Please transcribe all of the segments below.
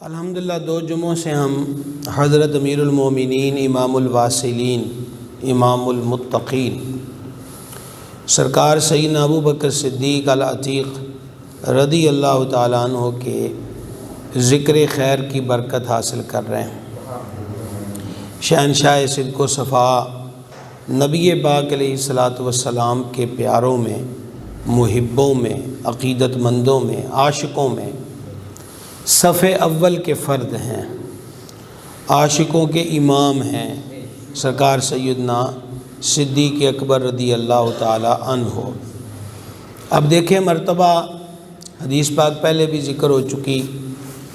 الحمدللہ 2 جمعوں سے ہم حضرت امیر المومنین امام الواصلین امام المتقین سرکار سیدنا ابو بکر صدیق العتیق رضی اللہ تعالیٰ عنہ کے ذکر خیر کی برکت حاصل کر رہے ہیں۔ شہنشاہ صدق و صفا نبی پاک علیہ الصلاۃ والسلام کے پیاروں میں، محبوں میں، عقیدت مندوں میں، عاشقوں میں صف اول کے فرد ہیں، عاشقوں کے امام ہیں سرکار سیدنا صدیق اکبر رضی اللہ تعالی عنہ۔ اب دیکھیں مرتبہ حدیث پاک پہلے بھی ذکر ہو چکی،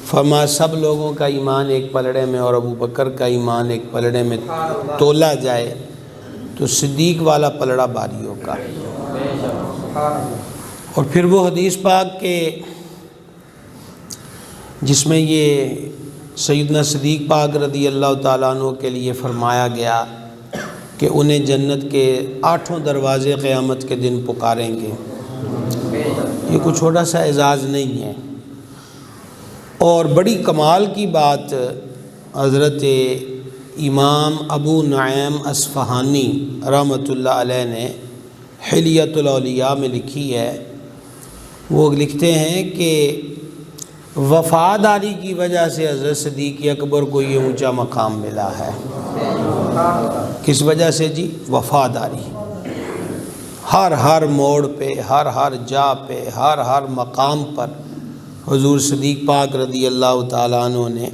فرما سب لوگوں کا ایمان ایک پلڑے میں اور ابو بکر کا ایمان ایک پلڑے میں تولا جائے تو صدیق والا پلڑا بھاری ہوگا۔ اور پھر وہ حدیث پاک کے جس میں یہ سیدنا صدیق پاک رضی اللہ تعالیٰ عنہ کے لیے فرمایا گیا کہ انہیں جنت کے 8 دروازے قیامت کے دن پکاریں گے، یہ کوئی چھوٹا سا اعزاز نہیں ہے۔ اور بڑی کمال کی بات حضرت امام ابو نعیم اصفہانی رحمۃ اللہ علیہ نے حلیۃ الاولیاء میں لکھی ہے۔ وہ لکھتے ہیں کہ وفاداری کی وجہ سے حضرت صدیق اکبر کو یہ اونچا مقام ملا ہے۔ کس وجہ سے جی؟ وفاداری۔ ہر موڑ پہ، ہر جا پہ، ہر مقام پر حضور صدیق پاک رضی اللہ تعالیٰ عنہ نے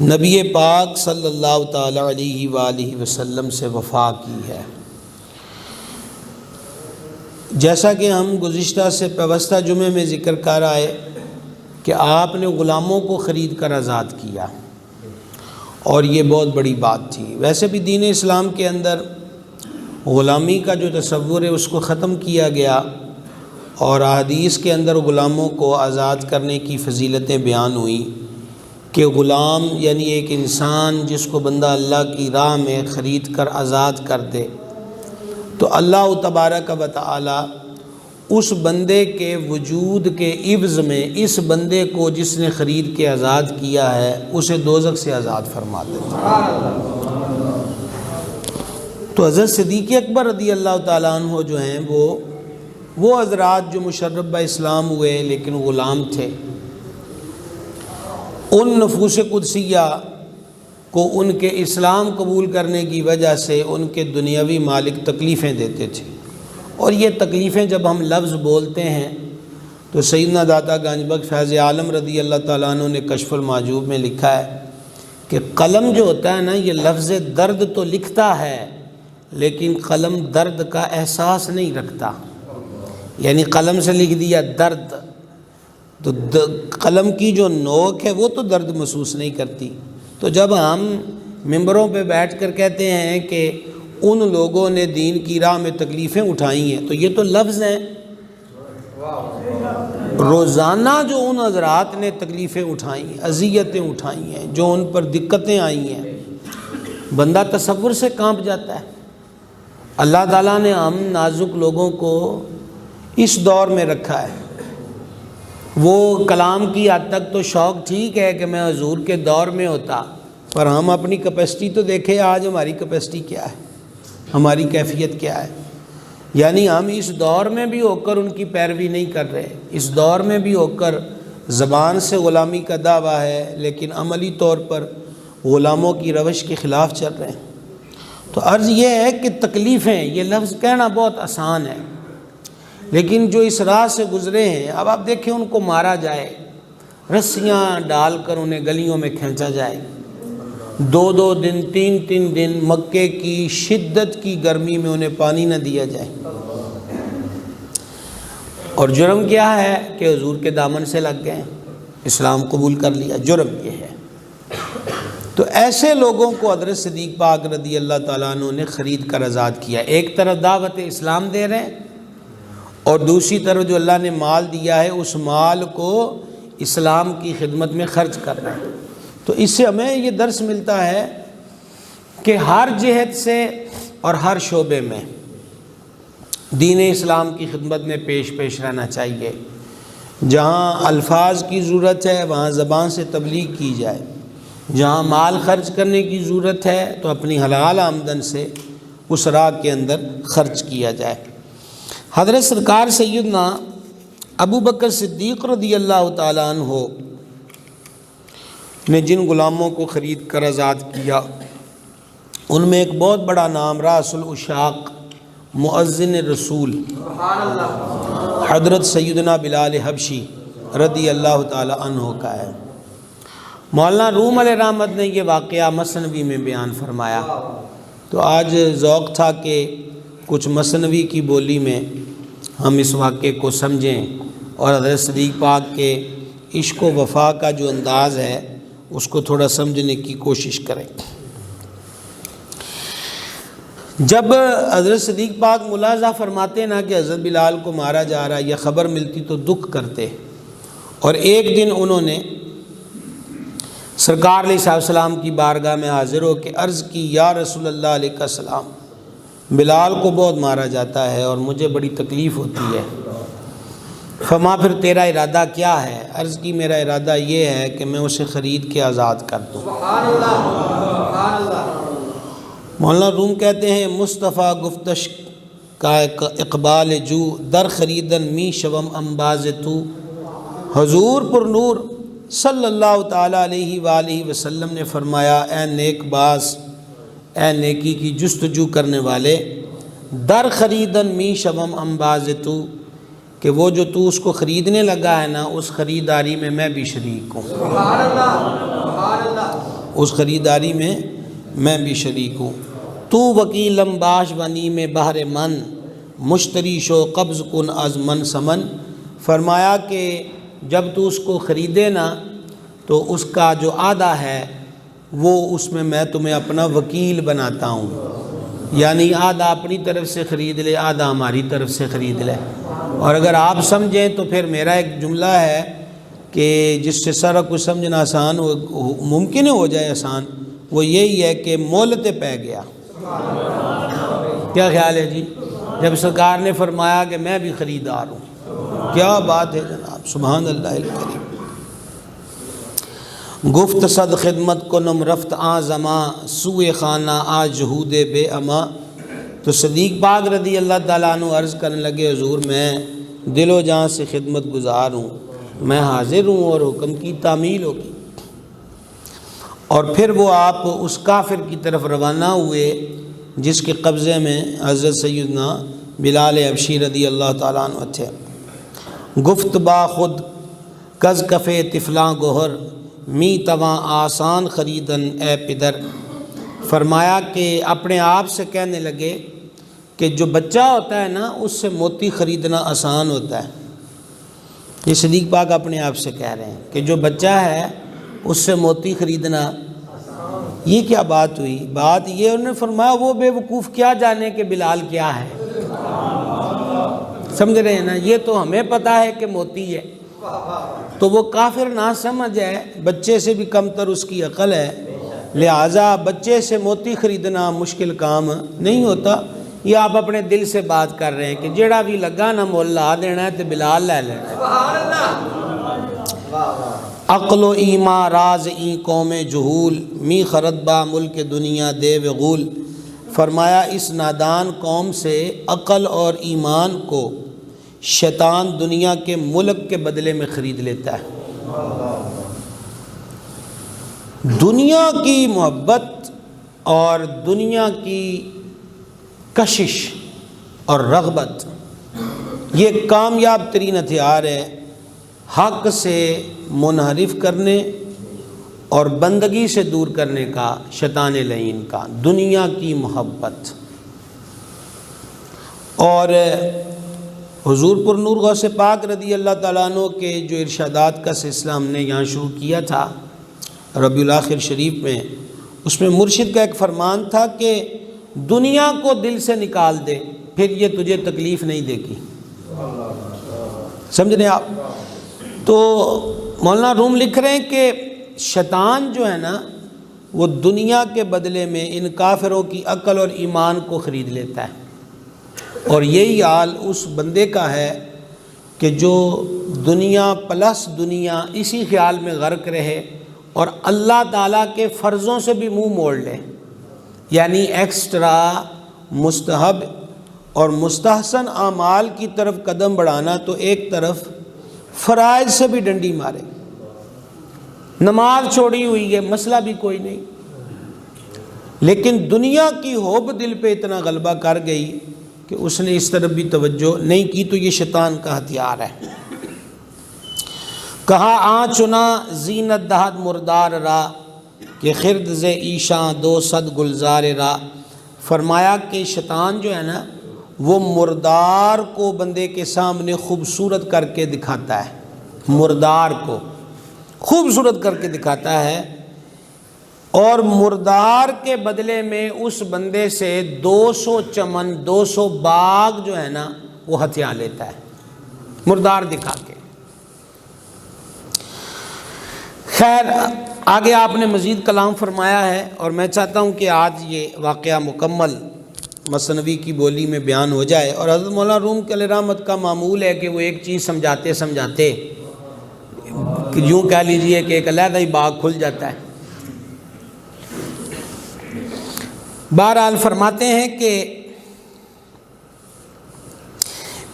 نبی پاک صلی اللہ تعالیٰ علیہ وآلہ وسلم سے وفا کی ہے۔ جیسا کہ ہم گزشتہ سے پیوستہ جمعے میں ذکر کر آئے کہ آپ نے غلاموں کو خرید کر آزاد کیا، اور یہ بہت بڑی بات تھی۔ ویسے بھی دین اسلام کے اندر غلامی کا جو تصور ہے اس کو ختم کیا گیا، اور احادیث کے اندر غلاموں کو آزاد کرنے کی فضیلتیں بیان ہوئیں کہ غلام یعنی ایک انسان جس کو بندہ اللہ کی راہ میں خرید کر آزاد کر دے تو اللہ تبارک و تعالی اس بندے کے وجود کے عوض میں اس بندے کو جس نے خرید کے آزاد کیا ہے اسے دوزخ سے آزاد فرما دیتا ہے۔ تو حضرت صدیق اکبر رضی اللہ تعالیٰ عنہ جو ہیں وہ حضرات جو مشرف با اسلام ہوئے لیکن غلام تھے، ان نفوس قدسیہ کو ان کے اسلام قبول کرنے کی وجہ سے ان کے دنیاوی مالک تکلیفیں دیتے تھے، اور یہ تکلیفیں جب ہم لفظ بولتے ہیں تو سیدنا داتا گنج بخش فیض عالم رضی اللہ تعالیٰ عنہ نے کشف المحجوب میں لکھا ہے کہ قلم جو ہوتا ہے نا، یہ لفظ درد تو لکھتا ہے لیکن قلم درد کا احساس نہیں رکھتا۔ یعنی قلم سے لکھ دیا درد، تو قلم کی جو نوک ہے وہ تو درد محسوس نہیں کرتی۔ تو جب ہم ممبروں پہ بیٹھ کر کہتے ہیں کہ ان لوگوں نے دین کی راہ میں تکلیفیں اٹھائی ہیں، تو یہ تو لفظ ہیں۔ روزانہ جو ان حضرات نے تکلیفیں اٹھائی ہیں، اذیتیں اٹھائی ہیں، جو ان پر دقتیں آئی ہیں، بندہ تصور سے کانپ جاتا ہے۔ اللہ تعالیٰ نے ہم نازک لوگوں کو اس دور میں رکھا ہے۔ وہ کلام کی حد تک تو شوق ٹھیک ہے کہ میں حضور کے دور میں ہوتا، پر ہم اپنی کیپیسٹی تو دیکھیں آج ہماری کیپیسٹی کیا ہے، ہماری کیفیت کیا ہے۔ یعنی ہم اس دور میں بھی ہو کر ان کی پیروی نہیں کر رہے، اس دور میں بھی ہو کر زبان سے غلامی کا دعویٰ ہے لیکن عملی طور پر غلاموں کی روش کے خلاف چل رہے ہیں۔ تو عرض یہ ہے کہ تکلیفیں، یہ لفظ کہنا بہت آسان ہے لیکن جو اس راہ سے گزرے ہیں، اب آپ دیکھیں ان کو مارا جائے، رسیاں ڈال کر انہیں گلیوں میں کھینچا جائے، 2 دن 3 دن مکے کی شدت کی گرمی میں انہیں پانی نہ دیا جائے، اور جرم کیا ہے کہ حضور کے دامن سے لگ گئے، اسلام قبول کر لیا، جرم یہ ہے۔ تو ایسے لوگوں کو حضرت صدیق پاک رضی اللہ تعالیٰ عنہ نے خرید کر آزاد کیا۔ ایک طرف دعوت اسلام دے رہے ہیں اور دوسری طرف جو اللہ نے مال دیا ہے اس مال کو اسلام کی خدمت میں خرچ کر رہے ہیں۔ تو اس سے ہمیں یہ درس ملتا ہے کہ ہر جہت سے اور ہر شعبے میں دین اسلام کی خدمت میں پیش رہنا چاہیے۔ جہاں الفاظ کی ضرورت ہے وہاں زبان سے تبلیغ کی جائے، جہاں مال خرچ کرنے کی ضرورت ہے تو اپنی حلال آمدن سے اس راہ کے اندر خرچ کیا جائے۔ حضرت سرکار سیدنا ابو بکر صدیق رضی اللہ تعالیٰ عنہ نے جن غلاموں کو خرید کر آزاد کیا ان میں ایک بہت بڑا نام راس العشاق مؤذن رسول حضرت سیدنا بلال حبشی رضی اللہ تعالیٰ عنہ کا ہے۔ مولانا روم علیہ رحمت نے یہ واقعہ مثنوی میں بیان فرمایا، تو آج ذوق تھا کہ کچھ مثنوی کی بولی میں ہم اس واقعے کو سمجھیں اور حضرت صدیق پاک کے عشق و وفا کا جو انداز ہے اس کو تھوڑا سمجھنے کی کوشش کریں۔ جب حضرت صدیق پاک ملاحظہ فرماتے نا کہ حضرت بلال کو مارا جا رہا ہے، یہ خبر ملتی تو دکھ کرتے، اور ایک دن انہوں نے سرکار علیہ السلام کی بارگاہ میں حاضر ہو کے عرض کی، یا رسول اللہ علیہ السلام، بلال کو بہت مارا جاتا ہے اور مجھے بڑی تکلیف ہوتی ہے، فرما پھر تیرا ارادہ کیا ہے؟ عرض کی میرا ارادہ یہ ہے کہ میں اسے خرید کے آزاد کر دوں۔ مولانا روم کہتے ہیں مصطفیٰ گفتش کا اقبال جو در خریدن می شوم انباز تو، حضور پر نور صلی اللہ تعالیٰ علیہ وآلہ وسلم نے فرمایا، اے نیک باز، اے نیکی کی جستجو کرنے والے، در خریدن می شوم انباز تو، کہ وہ جو تو اس کو خریدنے لگا ہے نا اس خریداری میں میں بھی شریک ہوں، اس خریداری میں میں بھی شریک ہوں۔ تو وکیلم باش ونی میں بہر من، مشتری شو قبض کن از من سمن، فرمایا کہ جب تو اس کو خریدے نا تو اس کا جو آدھا ہے وہ اس میں تمہیں اپنا وکیل بناتا ہوں، یعنی آدھا اپنی طرف سے خرید لے، آدھا ہماری طرف سے خرید لے۔ اور اگر آپ سمجھیں تو پھر میرا ایک جملہ ہے کہ جس سے سارا کچھ سمجھنا آسان ممکن ہو جائے آسان، وہ یہی ہے کہ مولت پہ گیا۔ کیا خیال ہے جی؟ جب سرکار نے فرمایا کہ میں بھی خریدار ہوں، کیا بات ہے جناب، سبحان اللہ الکریم۔ گفت صد خدمت کنم رفت آ زماں، سوئے خانہ آ جہود بے اما، تو صدیق پاک رضی اللہ تعالیٰ عنہ عرض کرنے لگے، حضور میں دل و جان سے خدمت گزار ہوں، میں حاضر ہوں اور حکم کی تعمیل ہوگی۔ اور پھر وہ آپ اس کافر کی طرف روانہ ہوئے جس کے قبضے میں حضرت سیدنا بلال حبشی رضی اللہ تعالیٰ عنہ تھے۔ گفت با خود کز کفے طفلاں گوہر، می تواں آسان خریدن اے پدر، فرمایا کہ اپنے آپ سے کہنے لگے کہ جو بچہ ہوتا ہے نا اس سے موتی خریدنا آسان ہوتا ہے۔ یہ صدیق پاک اپنے آپ سے کہہ رہے ہیں کہ جو بچہ ہے اس سے موتی خریدنا، یہ کیا بات ہوئی؟ بات یہ انہوں نے فرمایا وہ بے وقوف کیا جانے کہ بلال کیا ہے، سمجھ رہے ہیں نا؟ یہ تو ہمیں پتہ ہے کہ موتی ہے، تو وہ کافر نہ سمجھ ہے، بچے سے بھی کم تر اس کی عقل ہے، لہٰذا بچے سے موتی خریدنا مشکل کام نہیں ہوتا۔ یہ آپ اپنے دل سے بات کر رہے ہیں کہ جیڑا بھی لگا نا مول لا دینا ہے تو بلال لے لینا ہے۔ عقل و ایمان راز این قوم جہول، می خرد با ملک دنیا دے و غول، فرمایا اس نادان قوم سے عقل اور ایمان کو شیطان دنیا کے ملک کے بدلے میں خرید لیتا ہے۔ دنیا کی محبت اور دنیا کی کشش اور رغبت یہ کامیاب ترین ہتھیار ہے حق سے منحرف کرنے اور بندگی سے دور کرنے کا، شیطان لعین کا، دنیا کی محبت۔ اور حضور پر نور غوث پاک رضی اللہ تعالیٰ عنہ کے جو ارشادات کا سلسلہ ہم نے یہاں شروع کیا تھا ربیع الاخر شریف میں، اس میں مرشد کا ایک فرمان تھا کہ دنیا کو دل سے نکال دے پھر یہ تجھے تکلیف نہیں دے گی، سمجھ رہے ہیں آپ؟ تو مولانا روم لکھ رہے ہیں کہ شیطان جو ہے نا وہ دنیا کے بدلے میں ان کافروں کی عقل اور ایمان کو خرید لیتا ہے، اور یہی حال اس بندے کا ہے کہ جو دنیا پلس دنیا اسی خیال میں غرق رہے اور اللہ تعالیٰ کے فرضوں سے بھی منہ موڑ لے، یعنی ایکسٹرا مستحب اور مستحسن اعمال کی طرف قدم بڑھانا تو ایک طرف، فرائض سے بھی ڈنڈی مارے، نماز چھوڑی ہوئی ہے مسئلہ بھی کوئی نہیں، لیکن دنیا کی ہوب دل پہ اتنا غلبہ کر گئی کہ اس نے اس طرف بھی توجہ نہیں کی، تو یہ شیطان کا ہتھیار ہے۔ کہا آ چنا زینت دہد مردار را کہ خرد ز ایشاں دو صد گلزار را، فرمایا کہ شیطان جو ہے نا وہ مردار کو بندے کے سامنے خوبصورت کر کے دکھاتا ہے، مردار کو خوبصورت کر کے دکھاتا ہے، اور مردار کے بدلے میں اس بندے سے 200 چمن 200 باغ جو ہے نا وہ ہتھیا لیتا ہے، مردار دکھا کے۔ خیر آگے آپ نے مزید کلام فرمایا ہے، اور میں چاہتا ہوں کہ آج یہ واقعہ مکمل مثنوی کی بولی میں بیان ہو جائے۔ اور حضرت مولانا روم علیہ رحمت کا معمول ہے کہ وہ ایک چیز سمجھاتے سمجھاتے یوں کہہ لیجئے کہ ایک علیحدہ ہی باغ کھل جاتا ہے۔ بہرحال فرماتے ہیں کہ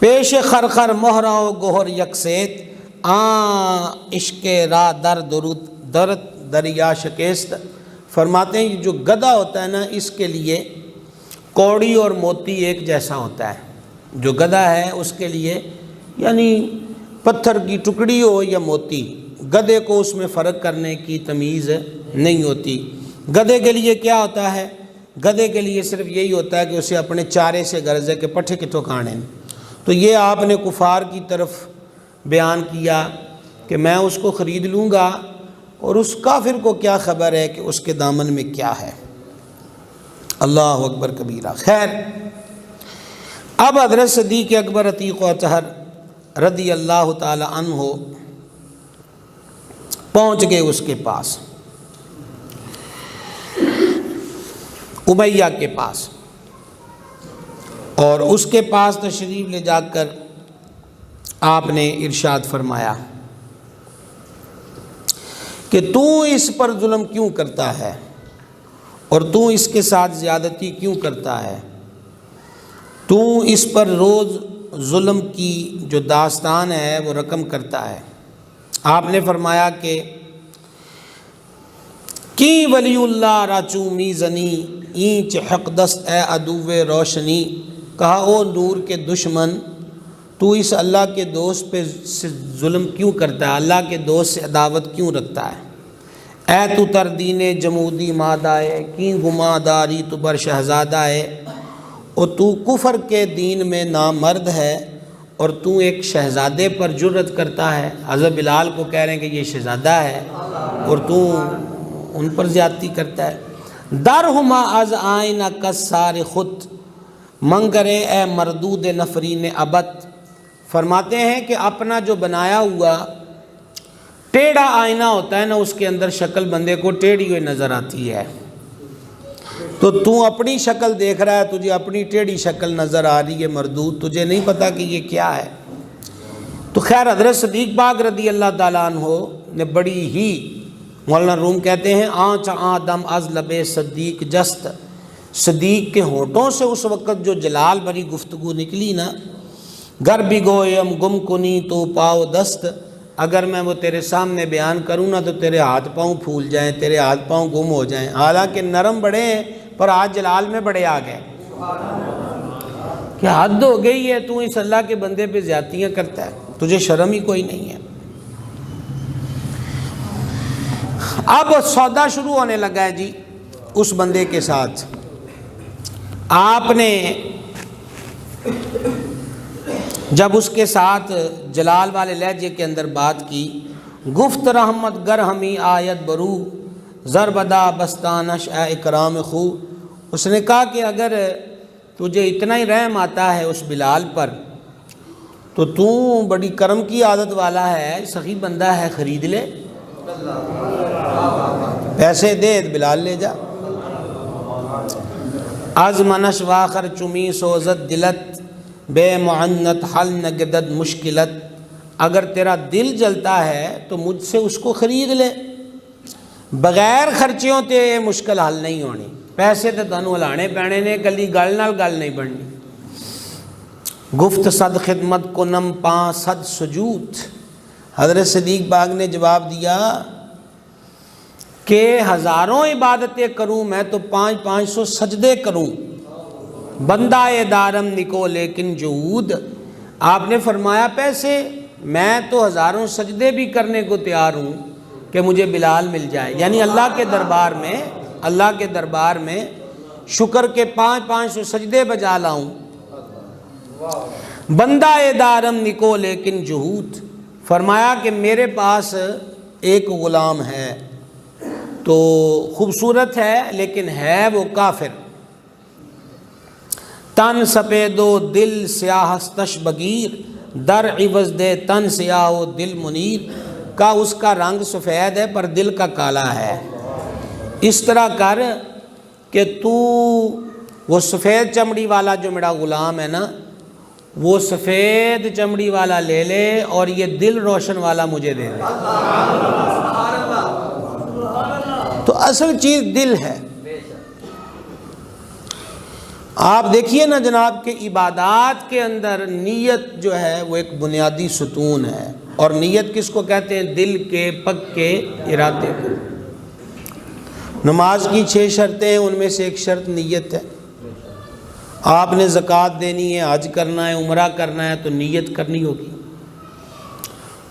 پیش خرخر مہرا و گوہر یکسیت عشق را در درد دریا شکست، فرماتے ہیں جو گدھا ہوتا ہے نا اس کے لیے کوڑی اور موتی ایک جیسا ہوتا ہے، جو گدھا ہے اس کے لیے یعنی پتھر کی ٹکڑی ہو یا موتی، گدھے کو اس میں فرق کرنے کی تمیز نہیں ہوتی۔ گدھے کے لیے کیا ہوتا ہے؟ گدھے کے لیے صرف یہی ہوتا ہے کہ اسے اپنے چارے سے غرض ہے کہ پٹھے کتوں کھانے۔ تو یہ آپ نے کفار کی طرف بیان کیا کہ میں اس کو خرید لوں گا، اور اس کافر کو کیا خبر ہے کہ اس کے دامن میں کیا ہے۔ اللہ اکبر کبیرہ۔ خیر اب حضرت صدیق اکبر عتیق و اطہر رضی اللہ تعالی عنہ پہنچ گئے اس کے پاس، امیہ کے پاس، اور اس کے پاس تشریف لے جا کر آپ نے ارشاد فرمایا کہ تو اس پر ظلم کیوں کرتا ہے اور تو اس کے ساتھ زیادتی کیوں کرتا ہے؟ تو اس پر روز ظلم کی جو داستان ہے وہ رقم کرتا ہے۔ آپ نے فرمایا کہ کی ولی اللہ راچو میزنی اینچ حق دست اے عدو روشنی، کہا او نور کے دشمن تو اس اللہ کے دوست پہ ظلم کیوں کرتا ہے، اللہ کے دوست سے عداوت کیوں رکھتا ہے؟ اے تو تردین جمودی مادائے کی گما داری تو بر شہزادہ ہے، اور تو کفر کے دین میں نامرد ہے اور تو ایک شہزادے پر جرت کرتا ہے۔ حضرت بلال کو کہہ رہے ہیں کہ یہ شہزادہ ہے اور تو ان پر زیادتی کرتا ہے۔ درہما از آئینہ کسار خود منگرے اے مردود نفرین ابد، فرماتے ہیں کہ اپنا جو بنایا ہوا ٹیڑھا آئینہ ہوتا ہے نا اس کے اندر شکل بندے کو ٹیڑھی ہوئی نظر آتی ہے، تو اپنی شکل دیکھ رہا ہے، تجھے اپنی ٹیڑھی شکل نظر آ رہی ہے مردود، تجھے نہیں پتا کہ یہ کیا ہے۔ تو خیر حضرت صدیق پاک رضی اللہ تعالیٰ عنہ نے بڑی ہی، مولانا روم کہتے ہیں آنچ آدم از لب صدیق جست، صدیق کے ہونٹوں سے اس وقت جو جلال بھری گفتگو نکلی نا، گر بھی گویم گم کنی تو پاؤ دست، اگر میں وہ تیرے سامنے بیان کروں نا تو تیرے ہاتھ پاؤں پھول جائیں، تیرے ہاتھ پاؤں گم ہو جائیں، حالانکہ نرم بڑے ہیں پر آج جلال میں بڑے آ گئے۔ کیا حد ہو گئی ہے، تو اس اللہ کے بندے پہ زیادتیاں کرتا ہے، تجھے شرم ہی کوئی نہیں ہے۔ اب سودا شروع ہونے لگا ہے جی اس بندے کے ساتھ۔ آپ نے جب اس کے ساتھ جلال والے لہجے کے اندر بات کی، گفت رحمت گر ہمی آیت برو زربدا بستانش اے اکرام خو، اس نے کہا کہ اگر تجھے اتنا ہی رحم آتا ہے اس بلال پر تو بڑی کرم کی عادت والا ہے، سخی بندہ ہے، خرید لے، پیسے دے بلال لے جا۔ از منش واخر چمی سوزت دلت بے معنت حل نگدد مشکلت، اگر تیرا دل جلتا ہے تو مجھ سے اس کو خرید لے، بغیر خرچیوں تے یہ مشکل حل نہیں ہونی، پیسے تے تانوں ہلانے پینے نے، کلی گل نال گل نہیں بننی۔ گفت صد خدمت کنم 500 سجود، حضرت صدیق باغ نے جواب دیا کہ ہزاروں عبادتیں کروں میں تو 500 سجدے کروں، بندہ دارم نکو لیکن جہود۔ آپ نے فرمایا پیسے، میں تو ہزاروں سجدے بھی کرنے کو تیار ہوں کہ مجھے بلال مل جائے، یعنی اللہ کے دربار میں شکر کے 500 سجدے بجا لاؤں۔ بندہ دارم نکو لیکن جہود، فرمایا کہ میرے پاس ایک غلام ہے تو خوبصورت ہے لیکن ہے وہ کافر، تن سپید و دل سیاہ استش بگیر، در عوض دے تن سیاہ و دل منیر، کا اس کا رنگ سفید ہے پر دل کا کالا ہے، اس طرح کر کہ تو وہ سفید چمڑی والا جو میرا غلام ہے نا، وہ سفید چمڑی والا لے لے اور یہ دل روشن والا مجھے دے دے۔ تو اصل چیز دل ہے۔ آپ دیکھیے نا جناب کہ عبادات کے اندر نیت جو ہے وہ ایک بنیادی ستون ہے، اور نیت کس کو کہتے ہیں؟ دل کے پکے ارادے کو۔ نماز کی 6 شرطیں ہیں، ان میں سے ایک شرط نیت ہے۔ آپ نے زکوٰۃ دینی ہے، حج کرنا ہے، عمرہ کرنا ہے تو نیت کرنی ہوگی۔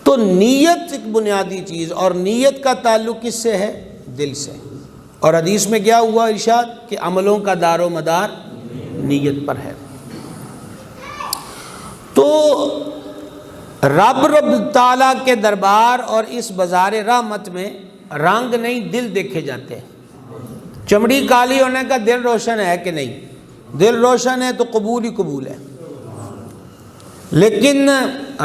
تو نیت ایک بنیادی چیز، اور نیت کا تعلق کس سے ہے؟ دل سے۔ اور حدیث میں کیا ہوا ارشاد کہ عملوں کا دار و مدار نیت پر ہے۔ تو رب تعالیٰ کے دربار اور اس بازار رحمت میں رنگ نہیں دل دیکھے جاتے۔ چمڑی کالی ہونے کا دل روشن ہے کہ نہیں؟ دل روشن ہے تو قبول ہی قبول ہے، لیکن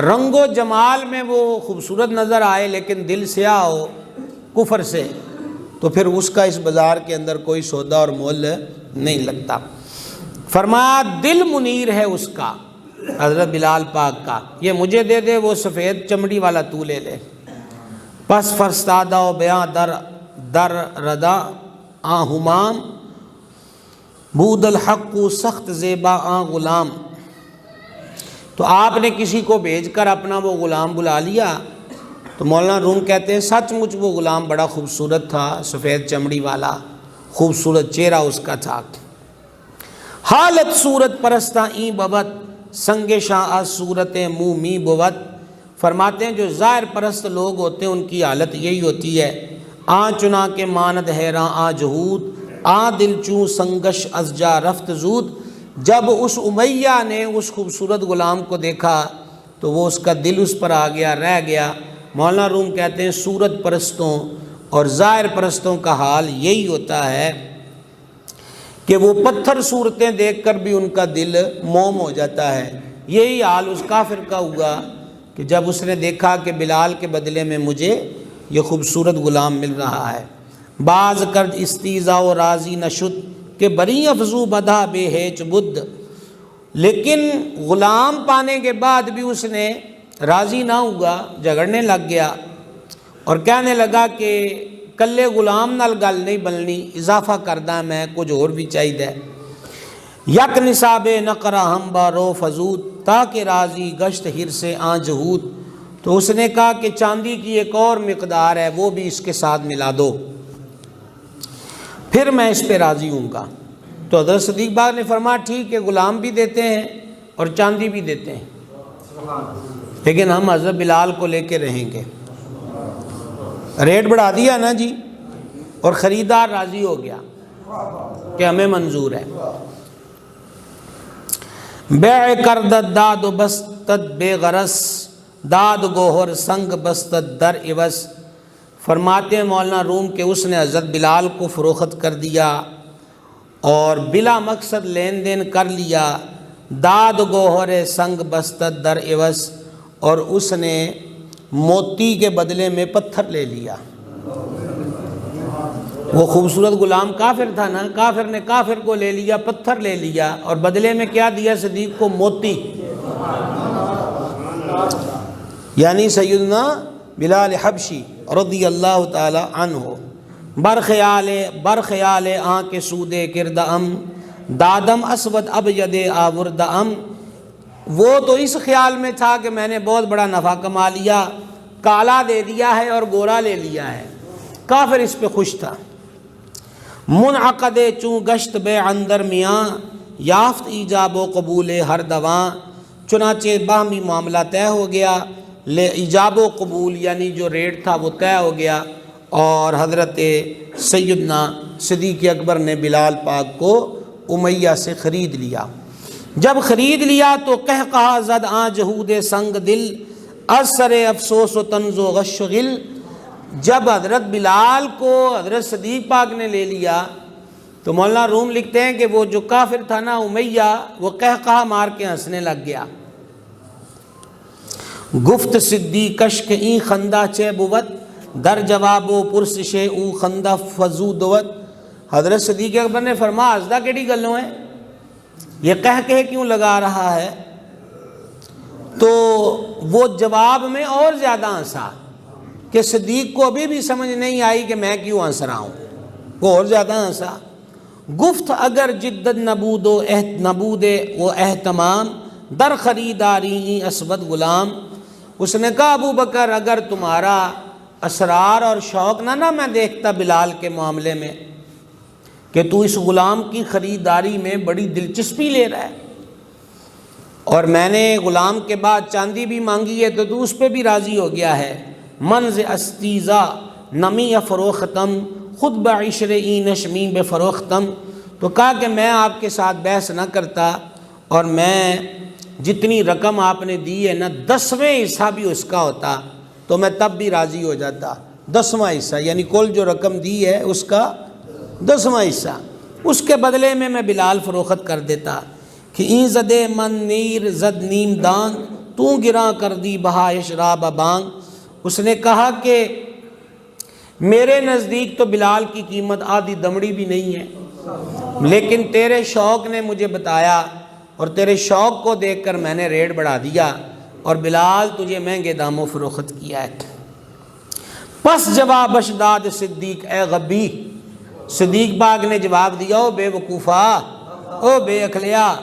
رنگ و جمال میں وہ خوبصورت نظر آئے لیکن دل سیاہ ہو کفر سے، تو پھر اس کا اس بازار کے اندر کوئی سودا اور مول نہیں لگتا۔ فرمایا دل منیر ہے اس کا، حضرت بلال پاک کا، یہ مجھے دے دے، وہ سفید چمڑی والا تو لے لے۔ پس فرستادہ و بیاں در ردا آ ہمام، بود الحق سخت زیبا آ غلام۔ تو آپ نے کسی کو بھیج کر اپنا وہ غلام بلا لیا، تو مولانا روم کہتے ہیں سچ مچ وہ غلام بڑا خوبصورت تھا، سفید چمڑی والا، خوبصورت چہرہ اس کا تھا۔ حالت صورت پرستہ این بوت، سنگ شاہ صورت منہ می بوت۔ فرماتے ہیں جو ظاہر پرست لوگ ہوتے ہیں ان کی حالت یہی ہوتی ہے، آ چنا کے ماند حیراں آ جہود، آ دل چوں سنگش از جا رفت زود۔ جب اس امیہ نے اس خوبصورت غلام کو دیکھا تو وہ اس کا دل اس پر آ گیا، رہ گیا۔ مولانا روم کہتے ہیں صورت پرستوں اور ظاہر پرستوں کا حال یہی ہوتا ہے کہ وہ پتھر صورتیں دیکھ کر بھی ان کا دل موم ہو جاتا ہے۔ یہی حال اس کافر کا ہوا کہ جب اس نے دیکھا کہ بلال کے بدلے میں مجھے یہ خوبصورت غلام مل رہا ہے۔ باز کرد استیزا و راضی نشد، کہ بری افزو بدھا بے ہیچ بدھ۔ لیکن غلام پانے کے بعد بھی اس نے راضی نہ ہوا، جھگڑنے لگ گیا اور کہنے لگا کہ کلے غلام نال گل نہیں بننی، اضافہ کردہ میں کچھ اور بھی چاہیے۔ یک نصاب نقرہ ہم بارو فزود، تاکہ راضی گشت ہر سے آ جہود۔ تو اس نے کہا کہ چاندی کی ایک اور مقدار ہے، وہ بھی اس کے ساتھ ملا دو، پھر میں اس پہ راضی ہوں گا۔ تو حضرت صدیق باغ نے فرمایا ٹھیک ہے، غلام بھی دیتے ہیں اور چاندی بھی دیتے ہیں، لیکن ہم حضرت بلال کو لے کے رہیں گے۔ ریٹ بڑھا دیا نا جی، اور خریدار راضی ہو گیا کہ ہمیں منظور ہے۔ بیع کردت داد و بستت بے غرض، داد گوہر سنگ بستت در عوض۔ فرماتے ہیں مولانا روم کہ اس نے حضرت بلال کو فروخت کر دیا اور بلا مقصد لین دین کر لیا، داد گوہر سنگ بستت در عوض، اور اس نے موتی کے بدلے میں پتھر لے لیا۔ وہ خوبصورت غلام کافر تھا نا، کافر نے کافر کو لے لیا، پتھر لے لیا، اور بدلے میں کیا دیا صدیق کو؟ موتی۔ یعنی سیدنا بلال حبشی رضی اللہ تعالی عنہ، برخیال آنکھ سودے کردم، دادم اسود ابجد آوردم، وہ تو اس خیال میں تھا کہ میں نے بہت بڑا نفع کما لیا، کالا دے دیا ہے اور گورا لے لیا ہے، کافر اس پہ خوش تھا۔ منعقد چوں گشت بے اندر میاں، یافت ایجاب و قبول ہر دواں، چنانچہ باہمی معاملہ طے ہو گیا، لے ایجاب و قبول یعنی جو ریٹ تھا وہ طے ہو گیا، اور حضرت سیدنا صدیق اکبر نے بلال پاک کو امیہ سے خرید لیا۔ جب خرید لیا تو کہا زد آن جہود سنگ دل، از سر افسوس و طنز و غش و غل۔ جب حضرت بلال کو حضرت صدیق پاک نے لے لیا تو مولانا روم لکھتے ہیں کہ وہ جو کافر تھا نا امیہ، وہ کہا مار کے ہنسنے لگ گیا۔ گفت صدیق کشک این خندہ چے بود، در جواب و پرسش او خندہ فضو دوت۔ حضرت صدیق اکبر نے فرمایا ہسدا کیڑی گلوں ہے، یہ کہہ کیوں لگا رہا ہے؟ تو وہ جواب میں اور زیادہ ہنسا کہ صدیق کو ابھی بھی سمجھ نہیں آئی کہ میں کیوں ہنس رہا ہوں، وہ اور زیادہ ہنسا۔ گفت اگر جدت نبود و اہتمام، در خریداری اسود غلام۔ اس نے کہا ابو بکر اگر تمہارا اسرار اور شوق نہ میں دیکھتا بلال کے معاملے میں کہ تو اس غلام کی خریداری میں بڑی دلچسپی لے رہا ہے، اور میں نے غلام کے بعد چاندی بھی مانگی ہے تو اس پہ بھی راضی ہو گیا ہے۔ منز استیزا نمی فروختم، خود بعشر این نشمی بے فروختم۔ تو کہا کہ میں آپ کے ساتھ بحث نہ کرتا، اور میں جتنی رقم آپ نے دی ہے نا 10واں حصہ بھی اس کا ہوتا تو میں تب بھی راضی ہو جاتا۔ 10واں حصہ یعنی کل جو رقم دی ہے اس کا 10واں حصہ، اس کے بدلے میں بلال فروخت کر دیتا کہ این زدے من نیر زد نیم دانگ، تو گراں کر دی بہائش راب بانگ۔ اس نے کہا کہ میرے نزدیک تو بلال کی قیمت آدھی دمڑی بھی نہیں ہے، لیکن تیرے شوق نے مجھے بتایا اور تیرے شوق کو دیکھ کر میں نے ریٹ بڑھا دیا، اور بلال تجھے مہنگے داموں فروخت کیا ہے۔ پس جواب اشداد صدیق اے غبی، صدیق پاک نے جواب دیا او بے وقوفا، او بے اکھلیا،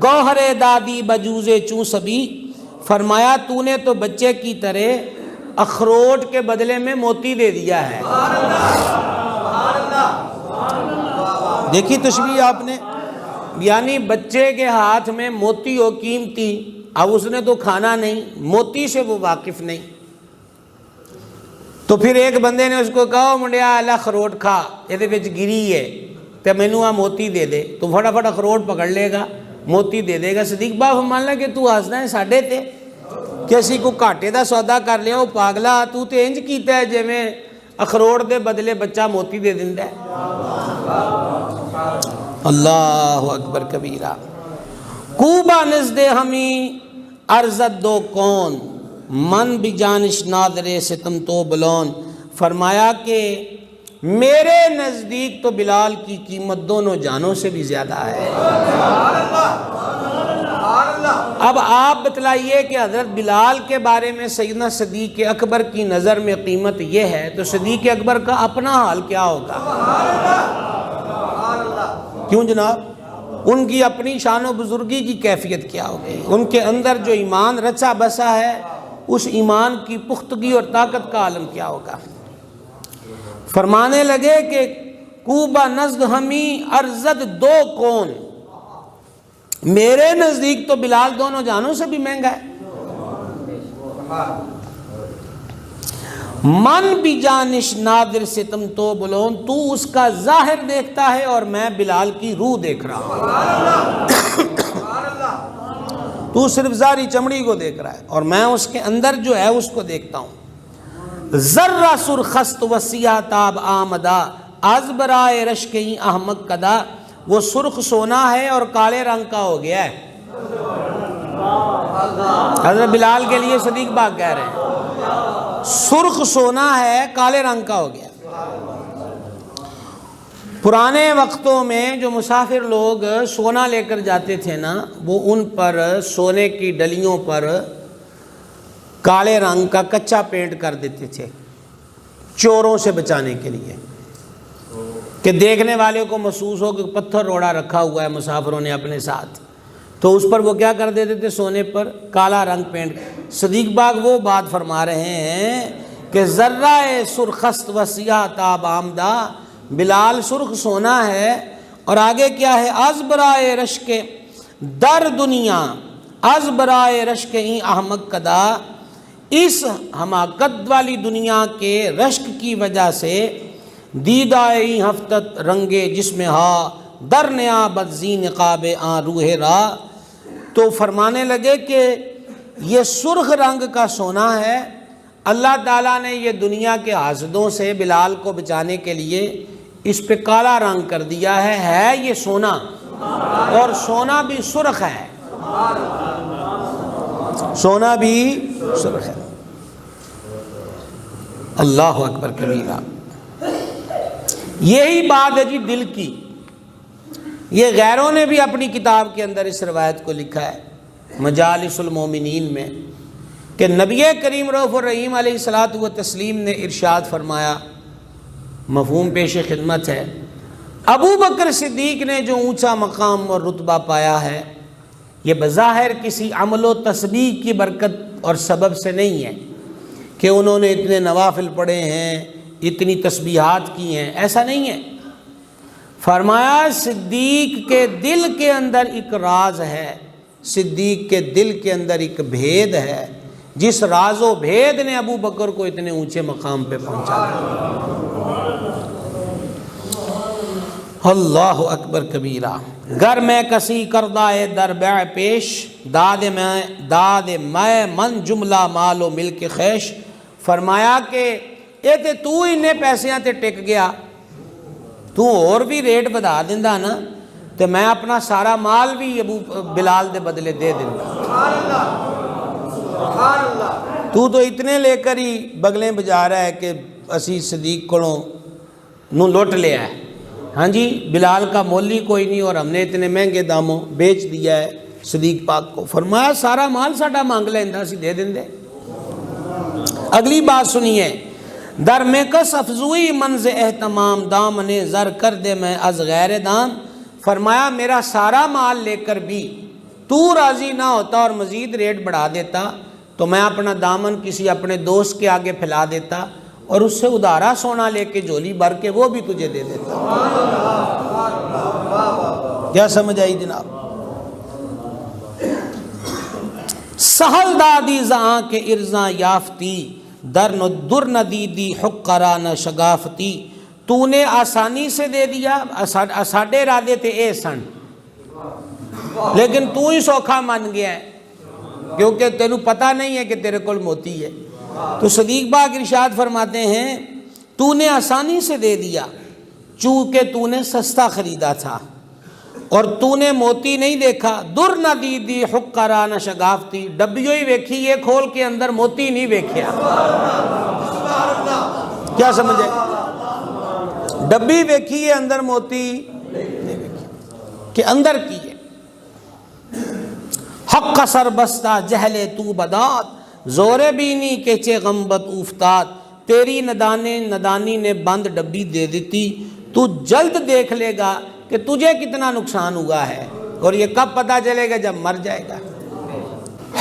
گوہر دادی بجوزے چوں سبی، فرمایا تو نے تو بچے کی طرح اخروٹ کے بدلے میں موتی دے دیا ہے۔ دیکھی تشبیہ آپ نے، یعنی بچے کے ہاتھ میں موتی ہو قیمتی، اب اس نے تو کھانا نہیں، موتی سے وہ واقف نہیں، تو پھر ایک بندے نے اس کو کہا منڈیا اللہ اخروٹ کھا، یہ وچ گری ہے تے مینوں آ موتی دے دے، تو فٹافٹ اخروٹ پکڑ لے گا، موتی دے دے گا۔ صدیق باپ مان لے کہ تو ہسدا ہے ساڈے تے کہ اسی کو گھاٹے دا سودا کر لیا، او پاگلا تو تے انج کیتا ہے جویں اخروٹ دے بدلے بچہ موتی دے دیندا ہے۔ اللہ اکبر کبیرہ۔ کوبا نزد ہمیں ارزت دو کون، من بھی جانش نادر ستم تو بلون۔ فرمایا کہ میرے نزدیک تو بلال کی قیمت دونوں جانوں سے بھی زیادہ ہے۔ اب آپ بتلائیے کہ حضرت بلال کے بارے میں سیدنا صدیق اکبر کی نظر میں قیمت یہ ہے تو صدیق اکبر کا اپنا حال کیا ہوگا؟ کیوں جناب؟ ان کی اپنی شان و بزرگی کی کیفیت کیا ہوگی؟ ان کے اندر جو ایمان رچا بسا ہے اس ایمان کی پختگی اور طاقت کا عالم کیا ہوگا؟ فرمانے لگے کہ کوبا نزد ہمیں ارزد دو کون، میرے نزدیک تو بلال دونوں جانوں سے بھی مہنگا ہے۔ من بھی جانش نادر سے تم تو بلون، تو اس کا ظاہر دیکھتا ہے اور میں بلال کی روح دیکھ رہا ہوں۔ تو صرف ظاہری چمڑی کو دیکھ رہا ہے اور میں اس کے اندر جو ہے اس کو دیکھتا ہوں۔ ذرہ سرخست و سیاہ تاب آمدہ، از برائے رشکیں احمق کدا، وہ سرخ سونا ہے اور کالے رنگ کا ہو گیا ہے۔ حضرت بلال کے لیے صدیق باغ کہہ رہے ہیں سرخ سونا ہے کالے رنگ کا ہو گیا۔ پرانے وقتوں میں جو مسافر لوگ سونا لے کر جاتے تھے نا، وہ ان پر سونے کی ڈلیوں پر کالے رنگ کا کچا پینٹ کر دیتے تھے چوروں سے بچانے کے لیے، کہ دیکھنے والے کو محسوس ہو کہ پتھر روڑا رکھا ہوا ہے مسافروں نے اپنے ساتھ، تو اس پر وہ کیا کر دیتے تھے، سونے پر کالا رنگ پینٹ۔ صدیق باغ وہ بات فرما رہے ہیں کہ ذرہ سرخست و سیاہ تاب آمدہ، بلال سرخ سونا ہے، اور آگے کیا ہے، از برائے رشک در دنیا، از برائے رشک این احمق کدا، اس حماقت والی دنیا کے رشک کی وجہ سے دیدہ این ہفتت رنگے جسم ہا در نیا بدزی نقاب آن روح را۔ تو فرمانے لگے کہ یہ سرخ رنگ کا سونا ہے، اللہ تعالیٰ نے یہ دنیا کے حاسدوں سے بلال کو بچانے کے لیے اس پہ کالا رنگ کر دیا ہے یہ سونا، اور سونا بھی سرخ ہے، سونا بھی سرخ ہے۔ اللہ اکبر کبیرہ۔ یہی بات ہے جی دل کی، یہ غیروں نے بھی اپنی کتاب کے اندر اس روایت کو لکھا ہے مجالس المومنین میں، کہ نبی کریم رؤوف الرحیم علیہ الصلاۃ والتسلیم نے ارشاد فرمایا، مفہوم پیش خدمت ہے، ابو بکر صدیق نے جو اونچا مقام اور رتبہ پایا ہے یہ بظاہر کسی عمل و تسبیح کی برکت اور سبب سے نہیں ہے کہ انہوں نے اتنے نوافل پڑھے ہیں، اتنی تسبیحات کی ہیں، ایسا نہیں ہے۔ فرمایا صدیق کے دل کے اندر ایک راز ہے، صدیق کے دل کے اندر ایک بھید ہے، جس راز و بھید نے ابو بکر کو اتنے اونچے مقام پہ پہنچا دیا۔ اللہ اکبر کبیرہ۔ گر میں کسی کردہ در بیع پیش، داد میں من جملہ مال و ملک خیش۔ فرمایا کہ یہ تے تو انہیں پیسیاں تے ٹک گیا، تو اور بھی ریٹ بدا دیندہ نا تو میں اپنا سارا مال بھی ابو بلال دے بدلے دے دیندہ۔ تو اتنے لے کر ہی بگلیں بجا رہا ہے کہ اسی صدیق کڑوں نو لوٹ لیا ہے، ہاں جی بلال کا مول ہی کوئی نہیں، اور ہم نے اتنے مہنگے داموں بیچ دیا ہے صدیق پاک کو۔ فرمایا سارا مال ساڈا مانگ لیندہ سی دے دیندے۔ اگلی بات سنیے، در میں کس افزوئی منز اہتمام، دامن زر کر دے میں از غیر دام۔ فرمایا میرا سارا مال لے کر بھی تو راضی نہ ہوتا اور مزید ریٹ بڑھا دیتا تو میں اپنا دامن کسی اپنے دوست کے آگے پھیلا دیتا اور اس سے ادھارا سونا لے کے جھولی بھر کے وہ بھی تجھے دے دیتا۔ کیا سمجھ آئی جناب؟ سہل دادی زہاں کے ارزاں یافتی، در ندیدی حقرا نہ شگافتی۔ تو نے آسانی سے دے دیا، ساڈے ارادے تے اے سن لیکن تو ہی سوکھا مان گیا ہے کیونکہ تینوں پتہ نہیں ہے کہ تیرے کول موتی ہے۔ تو صدیق باغ ارشاد فرماتے ہیں تو نے آسانی سے دے دیا چونکہ تو نے سستا خریدا تھا اور تو نے موتی نہیں دیکھا۔ در نہ دیدی حقرا نہ شگافتی، ڈبیوں ہی ویکھی یہ کھول کے اندر موتی نہیں ویکھیا۔ کیا سمجھے؟ ڈبی ویکھی ہے اندر موتی نہیں ویکھی کہ اندر کی ہے۔ حق کا سر بستہ جہلے تو بدات، زور بینی کے چے غمبت افتاد۔ تیری ندانی نے بند ڈبی دے دیتی، تو جلد دیکھ لے گا کہ تجھے کتنا نقصان ہوا ہے، اور یہ کب پتہ چلے گا؟ جب مر جائے گا۔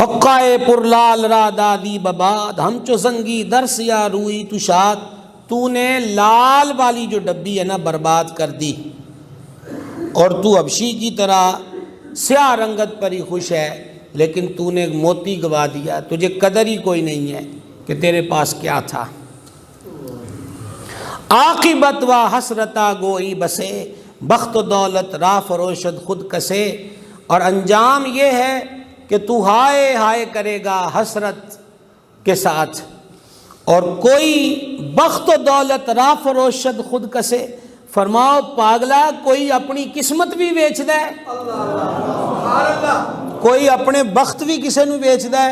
حقائے پر لال را دادی بباد، ہم چو زنگی در سیا روئی تو شاد۔ تو نے لال والی جو ڈبی ہے نا برباد کر دی اور تو حبشی کی طرح سیاہ رنگت پر ہی خوش ہے، لیکن تو نے موتی گوا دیا، تجھے قدر ہی کوئی نہیں ہے کہ تیرے پاس کیا تھا۔ عاقبت و حسرتا گوئی بسے، بخت و دولت را فروشد خود کسے۔ اور انجام یہ ہے کہ تو ہائے ہائے کرے گا حسرت کے ساتھ، اور کوئی بخت و دولت را فروشد خود کسے۔ فرماؤ پاگلا کوئی اپنی قسمت بھی بیچ دے، کوئی اپنے بخت بھی کسی نو بیچ دے۔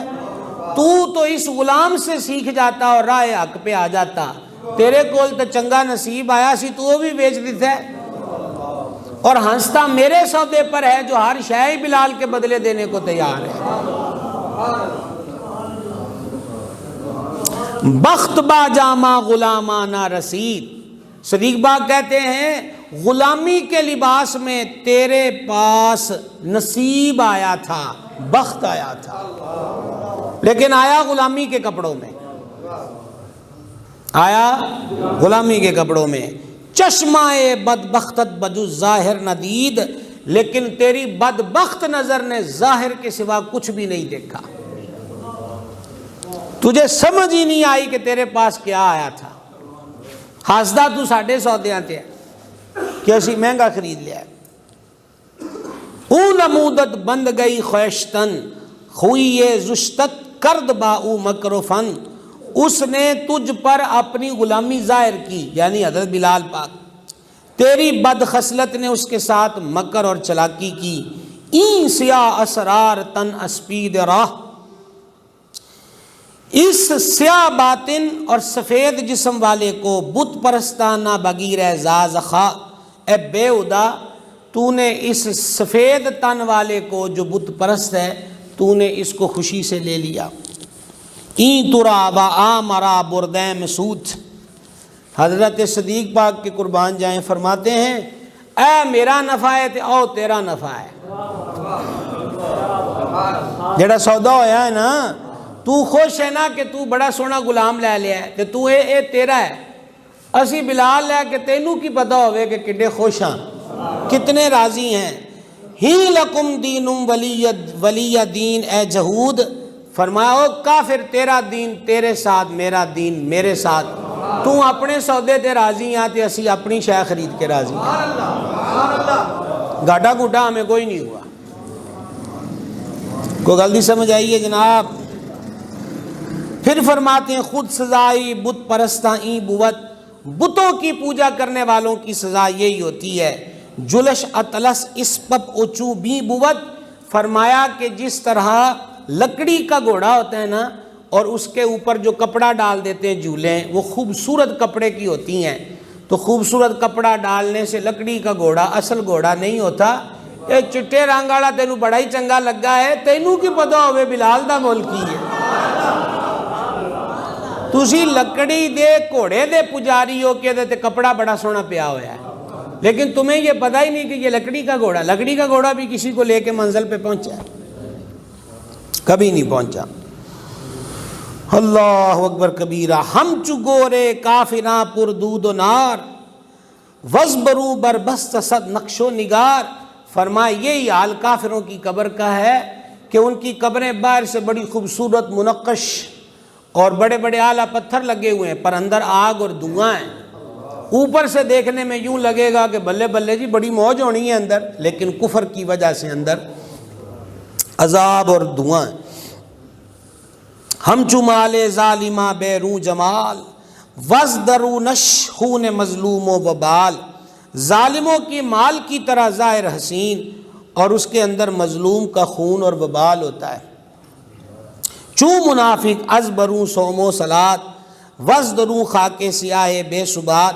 تو اس غلام سے سیکھ جاتا اور راہ حق پہ آ جاتا، تیرے کول تو چنگا نصیب آیا سی تو وہ بھی بیچ دیتا ہے، اور ہنستا میرے سودے پر ہے جو ہر شے بلال کے بدلے دینے کو تیار ہے۔ بخت با جامہ غلامانہ رسید. صدیق باغ کہتے ہیں غلامی کے لباس میں تیرے پاس نصیب آیا تھا، بخت آیا تھا، لیکن آیا غلامی کے کپڑوں میں، آیا غلامی کے کپڑوں میں. چشمہ بدبختت بجز ظاہر ندید، لیکن تیری بدبخت نظر نے ظاہر کے سوا کچھ بھی نہیں دیکھا. تجھے سمجھ ہی نہیں آئی کہ تیرے پاس کیا آیا تھا. ہاسدہ تو ساڑھے سودیاں تھے کہ اسی مہنگا خرید لیا. اون نمودت بند گئی خویشتن، خوئی زشتت کرد با او مکر و فن. اس نے تجھ پر اپنی غلامی ظاہر کی، یعنی حضرت بلال پاک. تیری بد خصلت نے اس کے ساتھ مکر اور چلاکی کی. این سیاہ اسرار تن اسپید راہ، اس سیاہ باطن اور سفید جسم والے کو بت پرستانہ بغیر اعزاز خواہ. اے بے ہدا، تو نے اس سفید تن والے کو جو بت پرست ہے تو نے اس کو خوشی سے لے لیا. این ترا و آمرا بردہ مسود. حضرت صدیق پاک کے قربان جائیں فرماتے ہیں اے میرا نفع ہے تے او تیرا نفع ہے. جڑا سودا ہویا ہے نا، تو خوش ہے نا کہ تو بڑا سونا غلام لے لیا ہے تے تو اے تیرا ہے. اسی بلال لے کے تینوں کی پتہ ہوئے کہ کڈے خوش ہاں، کتنے راضی ہیں. ہی لکم دینم ولی دین اے جہود. فرمایا او کافر، تیرا دین تیرے ساتھ، میرا دین میرے ساتھ. تو اپنے سودے تے راضی ہیں تے اسی اپنی شے خرید کے راضی ہیں. گاٹا گوٹا ہمیں کوئی نہیں ہوا. کوئی غلطی سمجھ آئیے جناب. پھر فرماتے ہیں خود سزائی بت پرستاں ای بوت. بتوں کی پوجا کرنے والوں کی سزا یہی ہوتی ہے. جلش اطلس اسپپ اچو بی بوت. فرمایا کہ جس طرح لکڑی کا گھوڑا ہوتا ہے نا، اور اس کے اوپر جو کپڑا ڈال دیتے ہیں جھولیں، وہ خوبصورت کپڑے کی ہوتی ہیں. تو خوبصورت کپڑا ڈالنے سے لکڑی کا گھوڑا اصل گھوڑا نہیں ہوتا. اے چٹے رنگ والا تینوں بڑا ہی چنگا لگا ہے، تینوں کی پتہ ہوئے بلال دا مول کی ہے. تسی لکڑی دے گھوڑے دے پجاری ہو کے دے کپڑا بڑا سونا پیا ہوا ہے، لیکن تمہیں یہ پتہ ہی نہیں کہ یہ لکڑی کا گھوڑا. لکڑی کا گھوڑا بھی کسی کو لے کے منزل پہ پہنچا ہے؟ کبھی نہیں پہنچا. اللہ اکبر کبیرہ. ہم چگورے کافراں پر دود و نار، وزبرو بربست صد نقش و نگار. فرمایا یہی حال کافروں کی قبر کا ہے کہ ان کی قبریں باہر سے بڑی خوبصورت منقش اور بڑے بڑے اعلیٰ پتھر لگے ہوئے ہیں، پر اندر آگ اور دھواں ہیں. اوپر سے دیکھنے میں یوں لگے گا کہ بلے بلے جی بڑی موج ہونی ہے اندر، لیکن کفر کی وجہ سے اندر عذاب اور دھواں. ہم چمال ظالمہ بیروں جمال، وزدرو نش خون مظلوم و وبال. ظالموں کی مال کی طرح ظاہر حسین، اور اس کے اندر مظلوم کا خون اور وبال ہوتا ہے. چوں منافق از بروں سوم و صلات، وزدروں خاک سیاہ بے ثبات.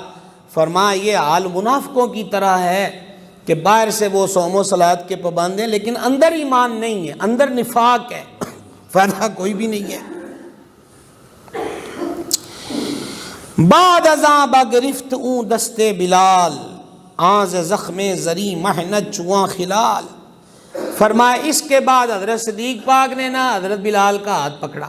فرمایا یہ حال منافقوں کی طرح ہے کہ باہر سے وہ سوم و صلات کے پابند ہیں، لیکن اندر ایمان نہیں ہے، اندر نفاق ہے، فائدہ کوئی بھی نہیں ہے. بعد ازاں بگرفت اون دستے بلال، آنز زخم زری محنت چواں خلال. فرمایا اس کے بعد حضرت صدیق پاک نے نا حضرت بلال کا ہاتھ پکڑا.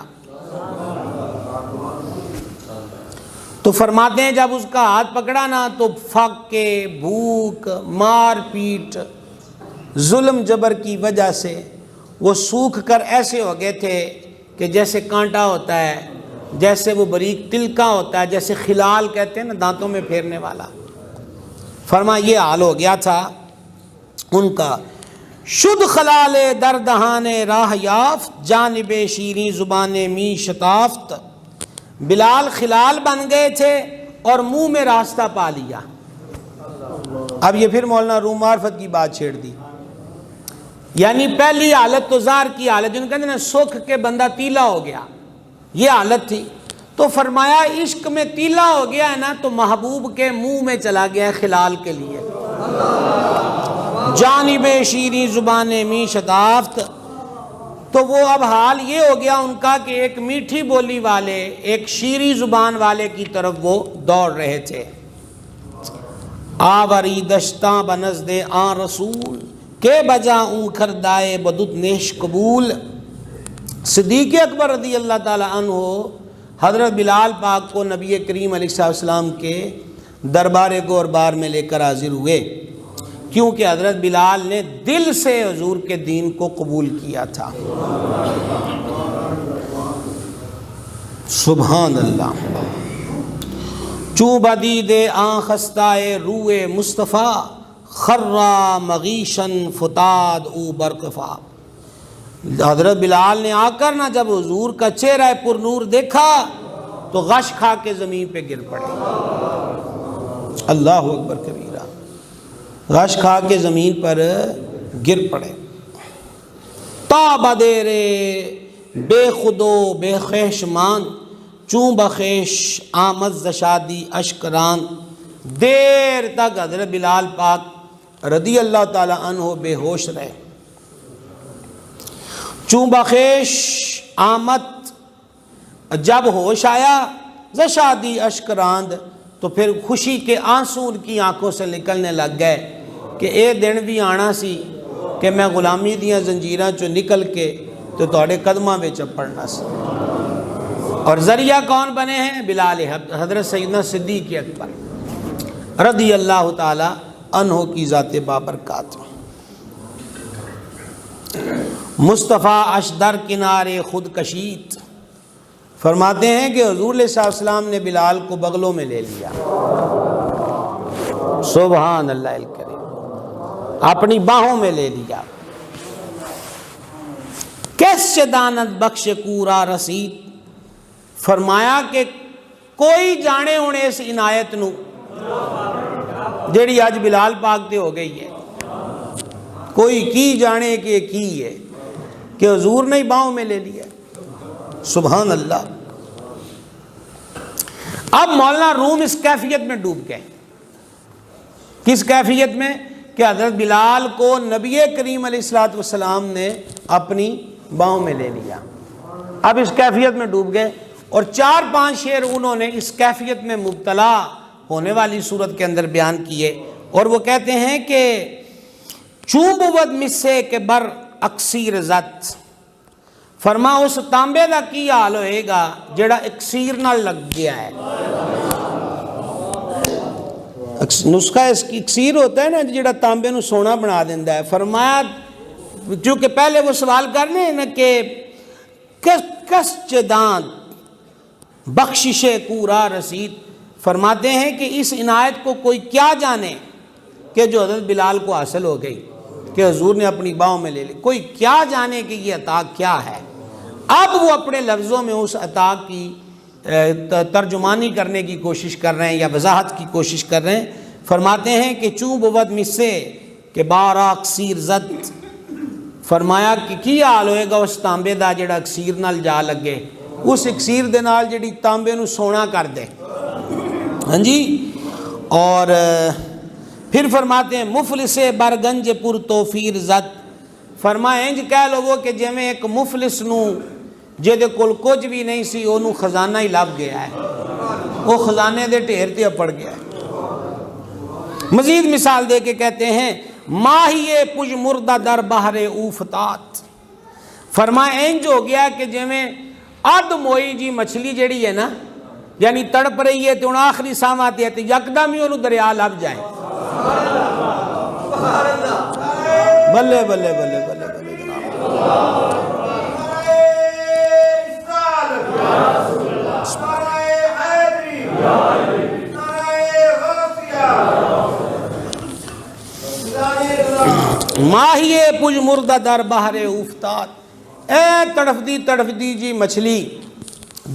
تو فرماتے ہیں جب اس کا ہاتھ پکڑا نا تو فاقے، بھوک، مار پیٹ، ظلم جبر کی وجہ سے وہ سوکھ کر ایسے ہو گئے تھے کہ جیسے کانٹا ہوتا ہے، جیسے وہ باریک تلکا ہوتا ہے، جیسے خلال کہتے ہیں نا دانتوں میں پھیرنے والا. فرمایا یہ حال ہو گیا تھا ان کا. شد خلال در دہان راہ یافت، جانب شیریں زبان می شتافت. بلال خلال بن گئے تھے اور منہ میں راستہ پا لیا. اب یہ پھر مولانا روم معرفت کی بات چھیڑ دی. یعنی پہلی حالت تو زار کی حالت، جن کہتے ہیں نا سکھ کے بندہ تیلا ہو گیا، یہ حالت تھی. تو فرمایا عشق میں تیلا ہو گیا ہے نا تو محبوب کے منہ میں چلا گیا ہے خلال کے لیے. جانب شیریں زبان می شتافت. تو وہ اب حال یہ ہو گیا ان کا کہ ایک میٹھی بولی والے، ایک شیریں زبان والے کی طرف وہ دوڑ رہے تھے۔ آوری دشتاں بنزد آن رسول کے بجا اون کردائے بدت نیش قبول۔ صدیق اکبر رضی اللہ تعالیٰ عنہ حضرت بلال پاک کو نبی کریم علیہ السلام کے دربار گوربار میں لے کر حاضر ہوئے، کیونکہ حضرت بلال نے دل سے حضور کے دین کو قبول کیا تھا۔ سبحان اللہ۔ چوں بدید آن خستائے روئے مصطفیٰ خرا مغیشن فتاد او برقفا۔ حضرت بلال نے آ کر نہ جب حضور کا چہرہ پر نور دیکھا تو غش کھا کے زمین پہ گر پڑے۔ اللہ اکبر کبیرہ، غش کھا کے زمین پر گر پڑے۔ تا بدیرے بے خودو بے خیشمان چوں بخیش آمد زشادی اشکران۔ دیر تک حضرت بلال پاک رضی اللہ تعالیٰ عنہ بے ہوش رہے۔ چوں بخیش آمد، جب ہوش آیا زشادی اشکراند تو پھر خوشی کے آنسو ان کی آنکھوں سے نکلنے لگ گئے کہ اے دن بھی آنا سی کہ میں غلامی دیاں زنجیراں چوں نکل کے تو تھوڑے قدماں میں چپڑنا سی۔ اور ذریعہ کون بنے ہیں؟ بلال، حضرت سیدنا صدیق اکبر رضی اللہ تعالی عنہ کی ذات بابرکات۔ مصطفیٰ اشدر کنارے خود کشید، فرماتے ہیں کہ حضور علیہ السلام نے بلال کو بغلوں میں لے لیا۔ سبحان اللہ الکریم، اپنی باہوں میں لے لیا۔ کیسے دانت بخش کورا رسید، فرمایا کہ کوئی جانے ہونے اس عنایت نو جیڑی آج بلال پاک تے ہو گئی ہے، کوئی کی جانے کہ کی ہے کہ حضور نے باہوں میں لے لیا۔ سبحان اللہ۔ اب مولانا روم اس کیفیت میں ڈوب گئے۔ کس کیفیت میں؟ کہ حضرت بلال کو نبی کریم علیہ السلام نے اپنی باہوں میں لے لیا۔ اب اس کیفیت میں ڈوب گئے، اور 4-5 شعر انہوں نے اس کیفیت میں مبتلا ہونے والی صورت کے اندر بیان کیے، اور وہ کہتے ہیں کہ چوں بود مسے کے بر اکسیر زد، فرما اس تانبے دا کی حال ہوئے گا جڑا اکسیر نہ لگ گیا ہے۔ نسخہ اس کی اکسیر ہوتا ہے نا جڑا تانبے نو سونا بنا دیندہ ہے۔ فرمایا چونکہ پہلے وہ سوال کرنے ہیں نا کہ کس چدان بخشش کورا رسید، فرماتے ہیں کہ اس عنایت کو کوئی کیا جانے کہ جو حضرت بلال کو حاصل ہو گئی کہ حضور نے اپنی باہوں میں لے لی، کوئی کیا جانے کہ یہ عطا کیا ہے۔ اب وہ اپنے لفظوں میں اس عطا کی ترجمانی کرنے کی کوشش کر رہے ہیں یا وضاحت کی کوشش کر رہے ہیں۔ فرماتے ہیں کہ چوں بود مسے کہ بارا اکسیر زد، فرمایا کہ کی حال ہوئے گا اس تانبے دا جڑا اکسیر نال جا لگے، اس اکسیر دے نال جڑی تانبے نو سونا کر دے۔ ہاں جی، اور پھر فرماتے ہیں مفلس برگنج پر توفیر زد، فرمائے انج کہہ لو وہ کہ جے میں ایک مفلس نو جے دے کول کچھ بھی نہیں سی انہوں خزانہ ہی لب گیا ہے، وہ خزانے دے ٹھیر تے پڑ گیا ہے۔ مزید مثال دے کے کہتے ہیں ماہیے پج مردہ در بحر اوفتات، فرمائے انج ہو گیا کہ جے میں اد موئی جی مچھلی جڑی ہے نا، یعنی تڑپ رہی ہے تو ان آخری ساماتی ہے تو یکدم ہی انہوں دریا لب جائیں۔ بلے بلے بلے بلے بلے جناب۔ ماہیے پج مردہ در بحر اوفتات، اے تڑف دی جی مچھلی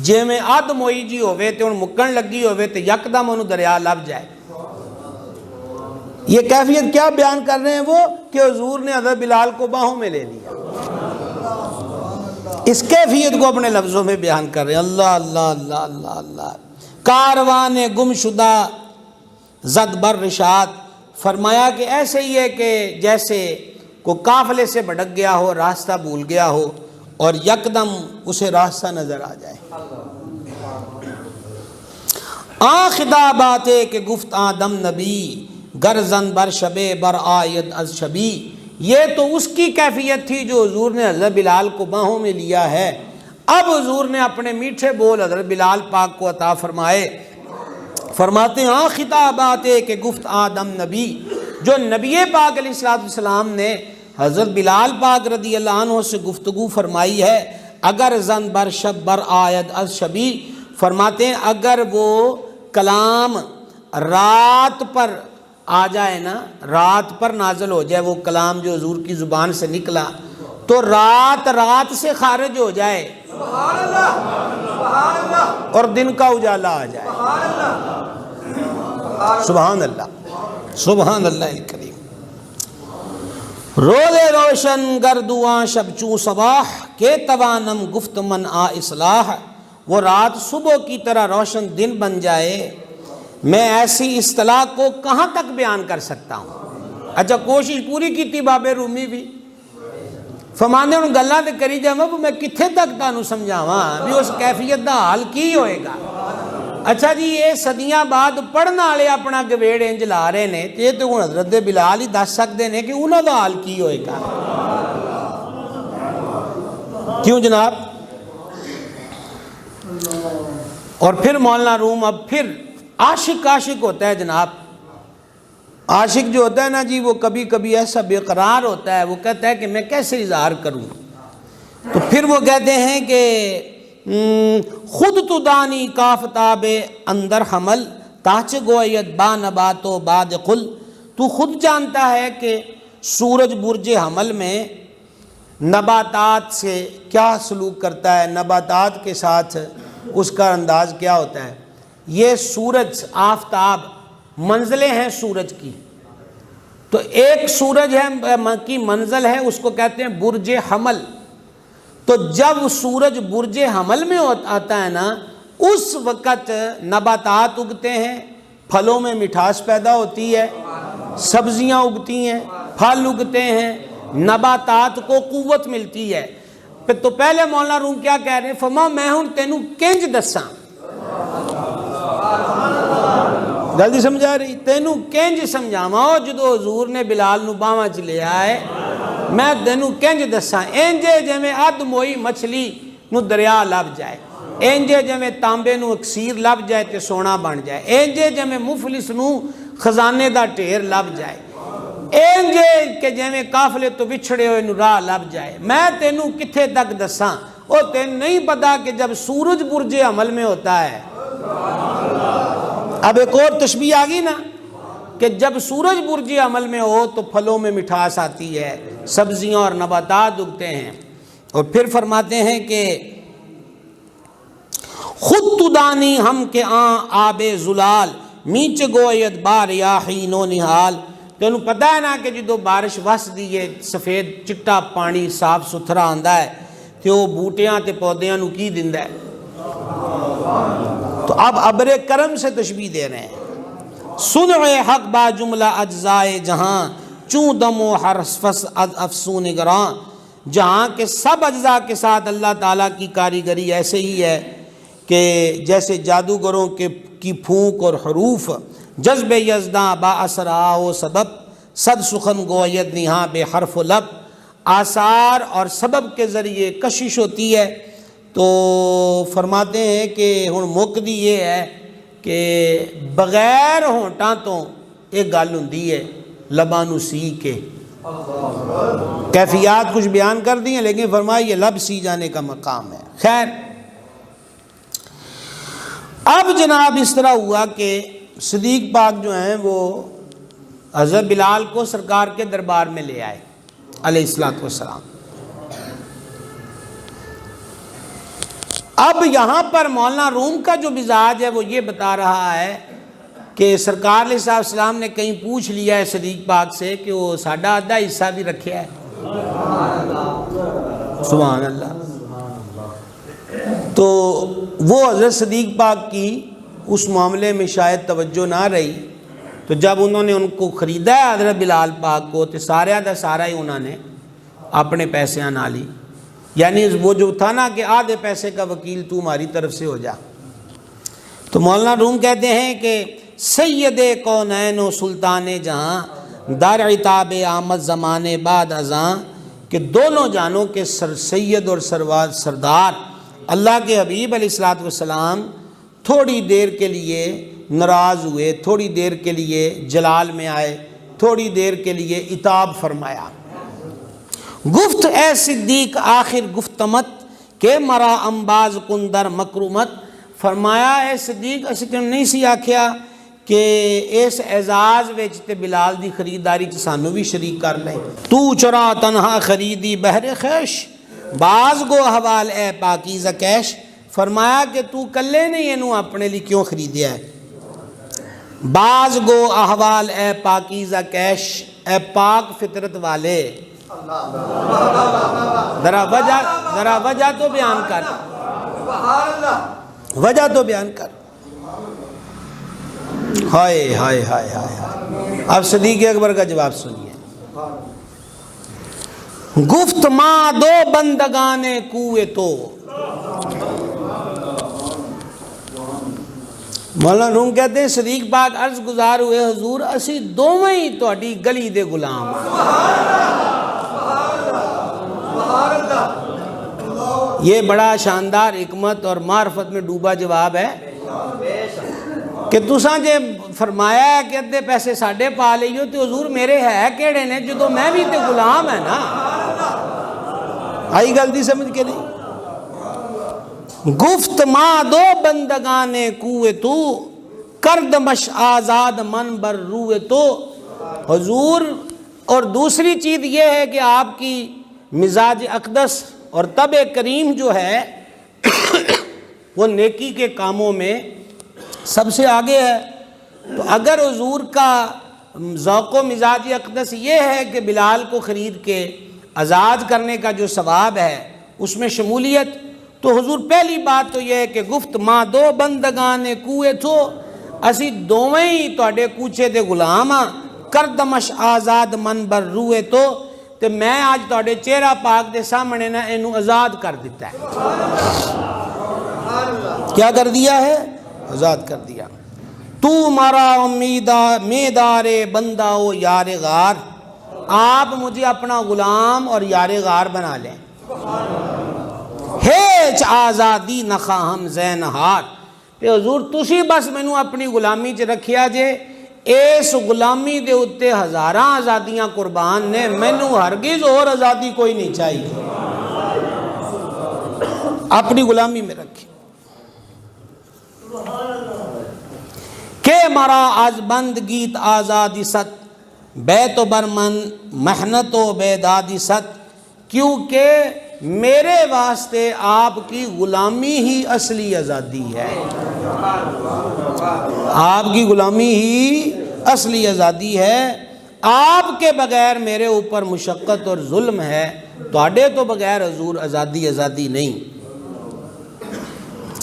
جے میں آد موئی جی ہوئے تے ان مکن لگی ہوئے تے یکدم انہوں دریا لب جائے۔ یہ کیفیت کیا بیان کر رہے ہیں وہ کہ حضور نے حضرت بلال کو باہوں میں لے لیا۔ اس کیفیت کو اپنے لفظوں میں بیان کر رہے ہیں۔ اللہ اللہ اللہ اللہ اللہ۔ کاروان گم شدہ زد بر رشاد، فرمایا کہ ایسے ہی ہے کہ جیسے کوئی قافلے سے بھٹک گیا ہو، راستہ بھول گیا ہو اور یکدم اسے راستہ نظر آ جائے۔ خطابات کہ گفت آدم نبی گرزن بر شبے بر آید از شبی، یہ تو اس کی کیفیت تھی جو حضور نے حضرت بلال کو باہوں میں لیا ہے۔ اب حضور نے اپنے میٹھے بول حضرت بلال پاک کو عطا فرمائے۔ فرماتے ہیں خطابات کہ گفت آدم نبی، جو نبی پاک علیہ السلام نے حضرت بلال پاک رضی اللہ عنہ سے گفتگو فرمائی ہے، اگر زن بر شب بر آید از شبی، فرماتے ہیں اگر وہ کلام رات پر آ جائے نا، رات پر نازل ہو جائے وہ کلام جو حضور کی زبان سے نکلا، تو رات سے خارج ہو جائے اور دن کا اجالا آ جائے۔ سبحان اللہ، سبحان اللہ الکریم۔ روز روشن گردواں شب چوں صباح، کے توانم گفت من آ اصلاح، وہ رات صبح کی طرح روشن دن بن جائے، میں ایسی اصطلاح کو کہاں تک بیان کر سکتا ہوں۔ اچھا کوشش پوری کی تھی بابے رومی بھی، فرماندے ان گلاں تے کری جاواں میں کتھے تک تانوں سمجھاواں بھی اس کیفیت دا حال کی ہوئے گا۔ اچھا جی یہ صدیاں بعد پڑھنا والے اپنا گویڑ انج لا رہے نے، یہ تو ہن حضرت بلال ہی دس سکتے ہیں کہ انہاں دا حال کی ہوئے گا۔ کیوں جناب؟ اور پھر مولانا روم اب پھر عاشق ہوتا ہے جناب۔ عاشق جو ہوتا ہے نا جی، وہ کبھی کبھی ایسا بے قرار ہوتا ہے، وہ کہتا ہے کہ میں کیسے اظہار کروں، تو پھر وہ کہتے ہیں کہ خود تو دانی کافتاب اندر حمل تاچ گوید با نبات و باد قل، تو خود جانتا ہے کہ سورج برج حمل میں نباتات سے کیا سلوک کرتا ہے، نباتات کے ساتھ اس کا انداز کیا ہوتا ہے۔ یہ سورج آفتاب منزلیں ہیں سورج کی، تو ایک سورج ہے کی منزل ہے، اس کو کہتے ہیں برج حمل۔ تو جب سورج برج حمل میں آتا ہے نا، اس وقت نباتات اگتے ہیں، پھلوں میں مٹھاس پیدا ہوتی ہے، سبزیاں اگتی ہیں، پھل اگتے ہیں، نباتات کو قوت ملتی ہے۔ تو پہلے مولانا روم کیا کہہ رہے ہیں، فرما میں ہوں تینوں کنج دساں، جلدی سمجھا رہی، تینوں کنج سمجھاواں جدو حضور نے بلال نو باواں چ لیا ہے، میں تینوں کنج دساں، انجے جویں اد موئی مچھلی نو دریا لب جائے، انجے جویں تانبے نو اکسیر لب جائے تے سونا بن جائے، انجے جویں مفلس نو خزانے دا ڈھیر لب جائے، انجے کہ جویں قافلے تو بچھڑے ہوئے نو راہ لب جائے، میں تینوں کتھے تک دساں۔ او تینوں نہیں پتا کہ جب سورج برج حمل میں ہوتا ہے، اب ایک اور تشبیہ آ گئی نا کہ جب سورج برج عمل میں ہو تو پھلوں میں مٹھاس آتی ہے، سبزیاں اور نباتات اگتے ہیں۔ اور پھر فرماتے ہیں کہ خود تو دانی ہم کے آب زلال میچ گوید بار یاحین و نحال، تینوں پتہ ہے نا کہ جدو بارش وس دیئے سفید چٹا پانی صاف ستھرا آندا ہے تو وہ بوٹیاں تے پودیاں نو کی دیندا ہے۔ تو اب ابر کرم سے تشبیہ دے رہے ہیں، سنع حق با جملہ اجزائے جہاں چوں دم و حرفس افسون گراں، جہاں کے سب اجزاء کے ساتھ اللہ تعالیٰ کی کاریگری ایسے ہی ہے کہ جیسے جادوگروں کی پھونک اور حروف، جذب یزداں با اسرا و سبب صد سخن گوید نہاں بے حرف و لب، آثار اور سبب کے ذریعے کشش ہوتی ہے۔ تو فرماتے ہیں کہ ہن مکدی یہ ہے کہ بغیر ہونٹاں تو ایک گل ہوندی ہے لباں نو سی کے، کیفیات کچھ بیان کر دی ہیں لیکن فرمایا یہ لب سی جانے کا مقام ہے۔ خیر اب جناب اس طرح ہوا کہ صدیق پاک جو ہیں وہ حضرت بلال کو سرکار کے دربار میں لے آئے علیہ الصلوۃ والسلام۔ اب یہاں پر مولانا روم کا جو مزاج ہے وہ یہ بتا رہا ہے کہ سرکار علیہ السلام نے کہیں پوچھ لیا ہے صدیق پاک سے کہ وہ ساڈا آدھا حصہ بھی رکھیا ہے، سبحان اللہ۔ تو وہ حضرت صدیق پاک کی اس معاملے میں شاید توجہ نہ رہی، تو جب انہوں نے ان کو خریدا ہے حضرت بلال پاک کو تو سارا دا سارا ہی انہوں نے اپنے پیسے نہ لی، یعنی وہ جو تھا نا کہ آدھے پیسے کا وکیل تو ہماری طرف سے ہو جا۔ تو مولانا روم کہتے ہیں کہ سید کونین و سلطان جہاں دار عتاب آمد زمانے بعد ازاں، کہ دونوں جانوں کے سید اور سردار اللہ کے حبیب علیہ الصلوۃ والسلام تھوڑی دیر کے لیے ناراض ہوئے، تھوڑی دیر کے لیے جلال میں آئے، تھوڑی دیر کے لیے عتاب فرمایا۔ گفت اے صدیق آخر گفتمت کہ مرا امباز کندر مکرمت، فرمایا اے صدیق اسی کہ نہیں سی آکھیا کہ اس اعزاز وچ تے بلال دی خریداری چ سانو بھی شریک کر لیں۔ تو چرا تنہا خریدی بہر خیش، باز گو حوال اے پاکیزہ کیش، فرمایا کہ تو کلے نہیں اینو اپنے لیے کیوں خریدیا ہے؟ باز گو احوال اے پاکیزہ کیش، اے پاک فطرت والے، ذرا وجہ تو بیان کر، وجہ تو بیان کر۔ ہائے ہائے ہائے ہائے، اب صدیق اکبر کا جواب سنیے۔ گفت ماں دو بندگان کوئے تو، مولانا روم کہتے ہیں صدیق پاک عرض گزار ہوئے حضور اسی دوویں ہی تہاڈی گلی دے غلام۔ یہ بڑا شاندار حکمت اور معرفت میں ڈوبا جواب ہے کہ تساں جے فرمایا ہے کہ ادھے پیسے ساڈے پا لئیو تو حضور میرے ہے کیڑے نے جدو میں بھی تے غلام ہے نا۔ آئی غلطی سمجھ کے نہیں؟ گفت ماں دو بندگان کوئے تو، کردمش آزاد من بر روئے تو، حضور اور دوسری چیز یہ ہے کہ آپ کی مزاج اقدس اور طبع کریم جو ہے وہ نیکی کے کاموں میں سب سے آگے ہے۔ تو اگر حضور کا ذوق و مزاج اقدس یہ ہے کہ بلال کو خرید کے آزاد کرنے کا جو ثواب ہے اس میں شمولیت، تو حضور پہلی بات تو یہ ہے کہ گفت ماں دو بندگان کوئے تو، اسی دوویں ہی تہاڈے کوچے دے غلام ہاں، کردمش آزاد من بر روئے تو، تے میں آج تہاڈے چہرہ پاک دے سامنے نا اینو آزاد کر دیتا ہے۔ کیا کر دیا ہے؟ آزاد کر دیا۔ تو مارا امیدار بندہ و یار غار، آپ مجھے اپنا غلام اور یار غار بنا لیں۔ ہیچ آزادی نخواہم زینہار، کہ حضور تسی بس مینوں اپنی غلامی چ رکھیا جے، اس غلامی دے اتے ہزاراں آزادیاں قربان نے، مینوں ہرگز اور آزادی کوئی نہیں چاہیے، اپنی غلامی میں رکھے۔ کہ مرا از بند گیت آزادی ست، بیت و برمن محنت و بیدادی ست، کیونکہ میرے واسطے آپ کی غلامی ہی اصلی آزادی ہے، آپ کی غلامی ہی اصلی آزادی ہے، آپ کے بغیر میرے اوپر مشقت اور ظلم ہے، تواڈے تو بغیر حضور آزادی نہیں۔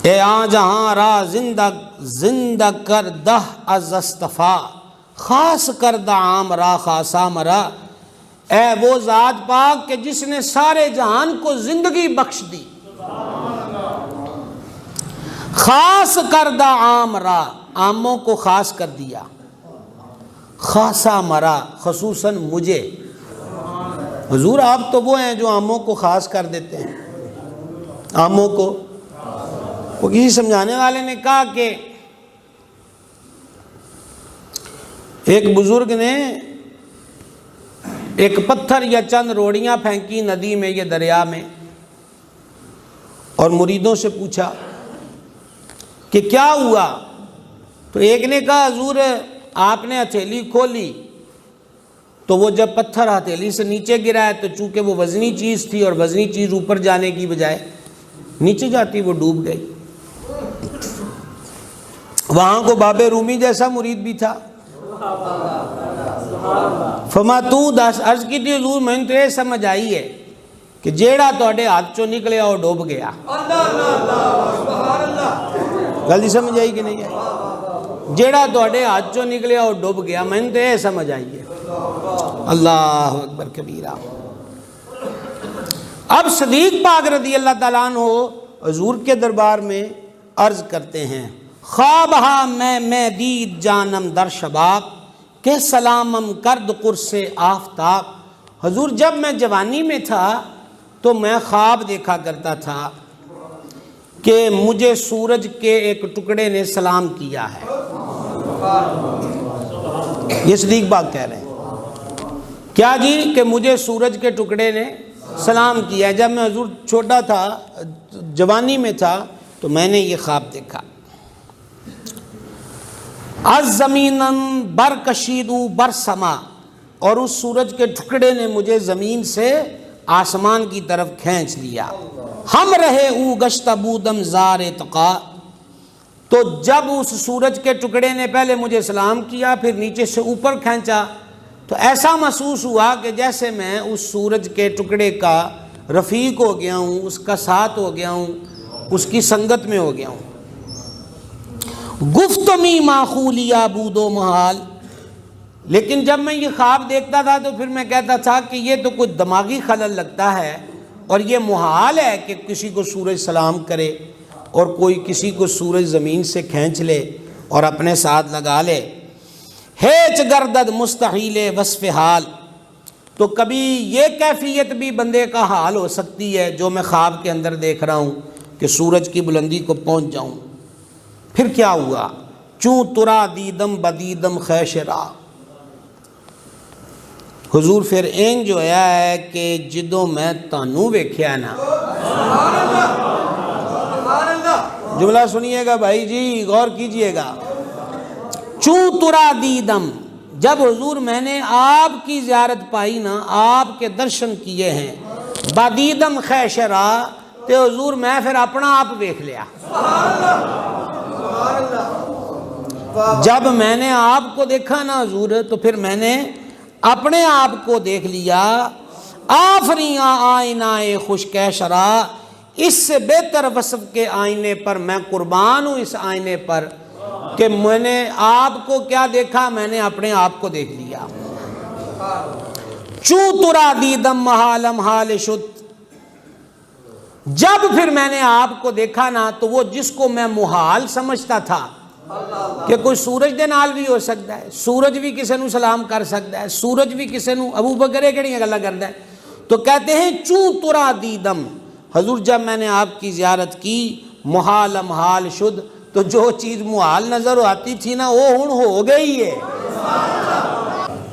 اے آن جہاں را زندہ کردہ از استفا، خاص کردہ عام را خاصا مرا، اے وہ ذات پاک کہ جس نے سارے جہان کو زندگی بخش دی، خاص کردہ عام را، عاموں کو خاص کر دیا، خاصا مرا خصوصاً مجھے۔ حضور آپ تو وہ ہیں جو عاموں کو خاص کر دیتے ہیں، عاموں کو۔ وہ کسی سمجھانے والے نے کہا کہ ایک بزرگ نے ایک پتھر یا چند روڑیاں پھینکی ندی میں یا دریا میں، اور مریدوں سے پوچھا کہ کیا ہوا؟ تو ایک نے کہا حضور آپ نے ہتھیلی کھولی تو وہ جب پتھر ہتھیلی سے نیچے گرا ہے تو چونکہ وہ وزنی چیز تھی اور وزنی چیز اوپر جانے کی بجائے نیچے جاتی وہ ڈوب گئی۔ وہاں کو باب رومی جیسا مرید بھی تھا، فما تو دس عرض کی تھی حضور میں تو یہ سمجھ آئی ہے کہ جیڑا تواڈے ہاتھ چوں نکلیا وہ ڈوب گیا۔ غلطی سمجھ آئی کہ نہیں ہے؟ جیڑا تواڈے ہاتھ چوں نکلیا وہ ڈوب گیا، میں تو یہ سمجھ آئی ہے۔ اللہ اکبر کبیرہ۔ اب صدیق پاک رضی اللہ تعالیٰ عنہ حضور کے دربار میں عرض کرتے ہیں، خوابہا میں دید جانم در شباب کہ سلامم کرد قرص آفتاب۔ حضور جب میں جوانی میں تھا تو میں خواب دیکھا کرتا تھا کہ مجھے سورج کے ایک ٹکڑے نے سلام کیا ہے۔ یہ صدیق پاک کہہ رہے ہیں کیا جی؟ کہ مجھے سورج کے ٹکڑے نے سلام کیا۔ جب میں حضور چھوٹا تھا، جوانی میں تھا، تو میں نے یہ خواب دیکھا۔ از زمینن بر کشیدو بر سما، اور اس سورج کے ٹکڑے نے مجھے زمین سے آسمان کی طرف کھینچ لیا۔ ہم رہے او گشتہ بودم زار تقا، تو جب اس سورج کے ٹکڑے نے پہلے مجھے سلام کیا پھر نیچے سے اوپر کھینچا، تو ایسا محسوس ہوا کہ جیسے میں اس سورج کے ٹکڑے کا رفیق ہو گیا ہوں، اس کا ساتھ ہو گیا ہوں، اس کی سنگت میں ہو گیا ہوں۔ گفتمی معقولیا بود و محال، لیکن جب میں یہ خواب دیکھتا تھا تو پھر میں کہتا تھا کہ یہ تو کچھ دماغی خلل لگتا ہے، اور یہ محال ہے کہ کسی کو سورج سلام کرے اور کوئی کسی کو سورج زمین سے کھینچ لے اور اپنے ساتھ لگا لے۔ ہیچ گردد مستحیل وصف حال، تو کبھی یہ کیفیت بھی بندے کا حال ہو سکتی ہے جو میں خواب کے اندر دیکھ رہا ہوں کہ سورج کی بلندی کو پہنچ جاؤں۔ پھر کیا ہوا؟ چوں ترا دیدم بدیدم خیشرا، حضور پھر اینج ہویا ہے کہ جدوں میں تانوں ویکھیا نا، جملہ سنیے گا بھائی جی، غور کیجئے گا۔ چوں ترا دیدم، جب حضور میں نے آپ کی زیارت پائی نا، آپ کے درشن کیے ہیں، بدیدم خیشرا، تو حضور میں پھر اپنا آپ ویکھ لیا۔ جب میں نے آپ کو دیکھا نا حضور، تو پھر میں نے اپنے آپ کو دیکھ لیا۔ آفریاں آئینہ خشک شرا، اس سے بہتر وصف کے آئینے پر میں قربان ہوں، اس آئینے پر کہ میں نے آپ کو کیا دیکھا، میں نے اپنے آپ کو دیکھ لیا۔ چوں ترا دیدم محالم حال شد، جب پھر میں نے آپ کو دیکھا نا تو وہ جس کو میں محال سمجھتا تھا کہ کوئی سورج دے نال بھی ہو سکتا ہے، سورج بھی کسی نو سلام کر سکتا ہے، سورج بھی کسی نو، ابو بکر کہڑی گلاں کردا ہے، تو کہتے ہیں چوں ترا دیدم، حضور جب میں نے آپ کی زیارت کی، محالم حال شد، تو جو چیز محال نظر آتی تھی نا وہ ہن ہو گئی ہے۔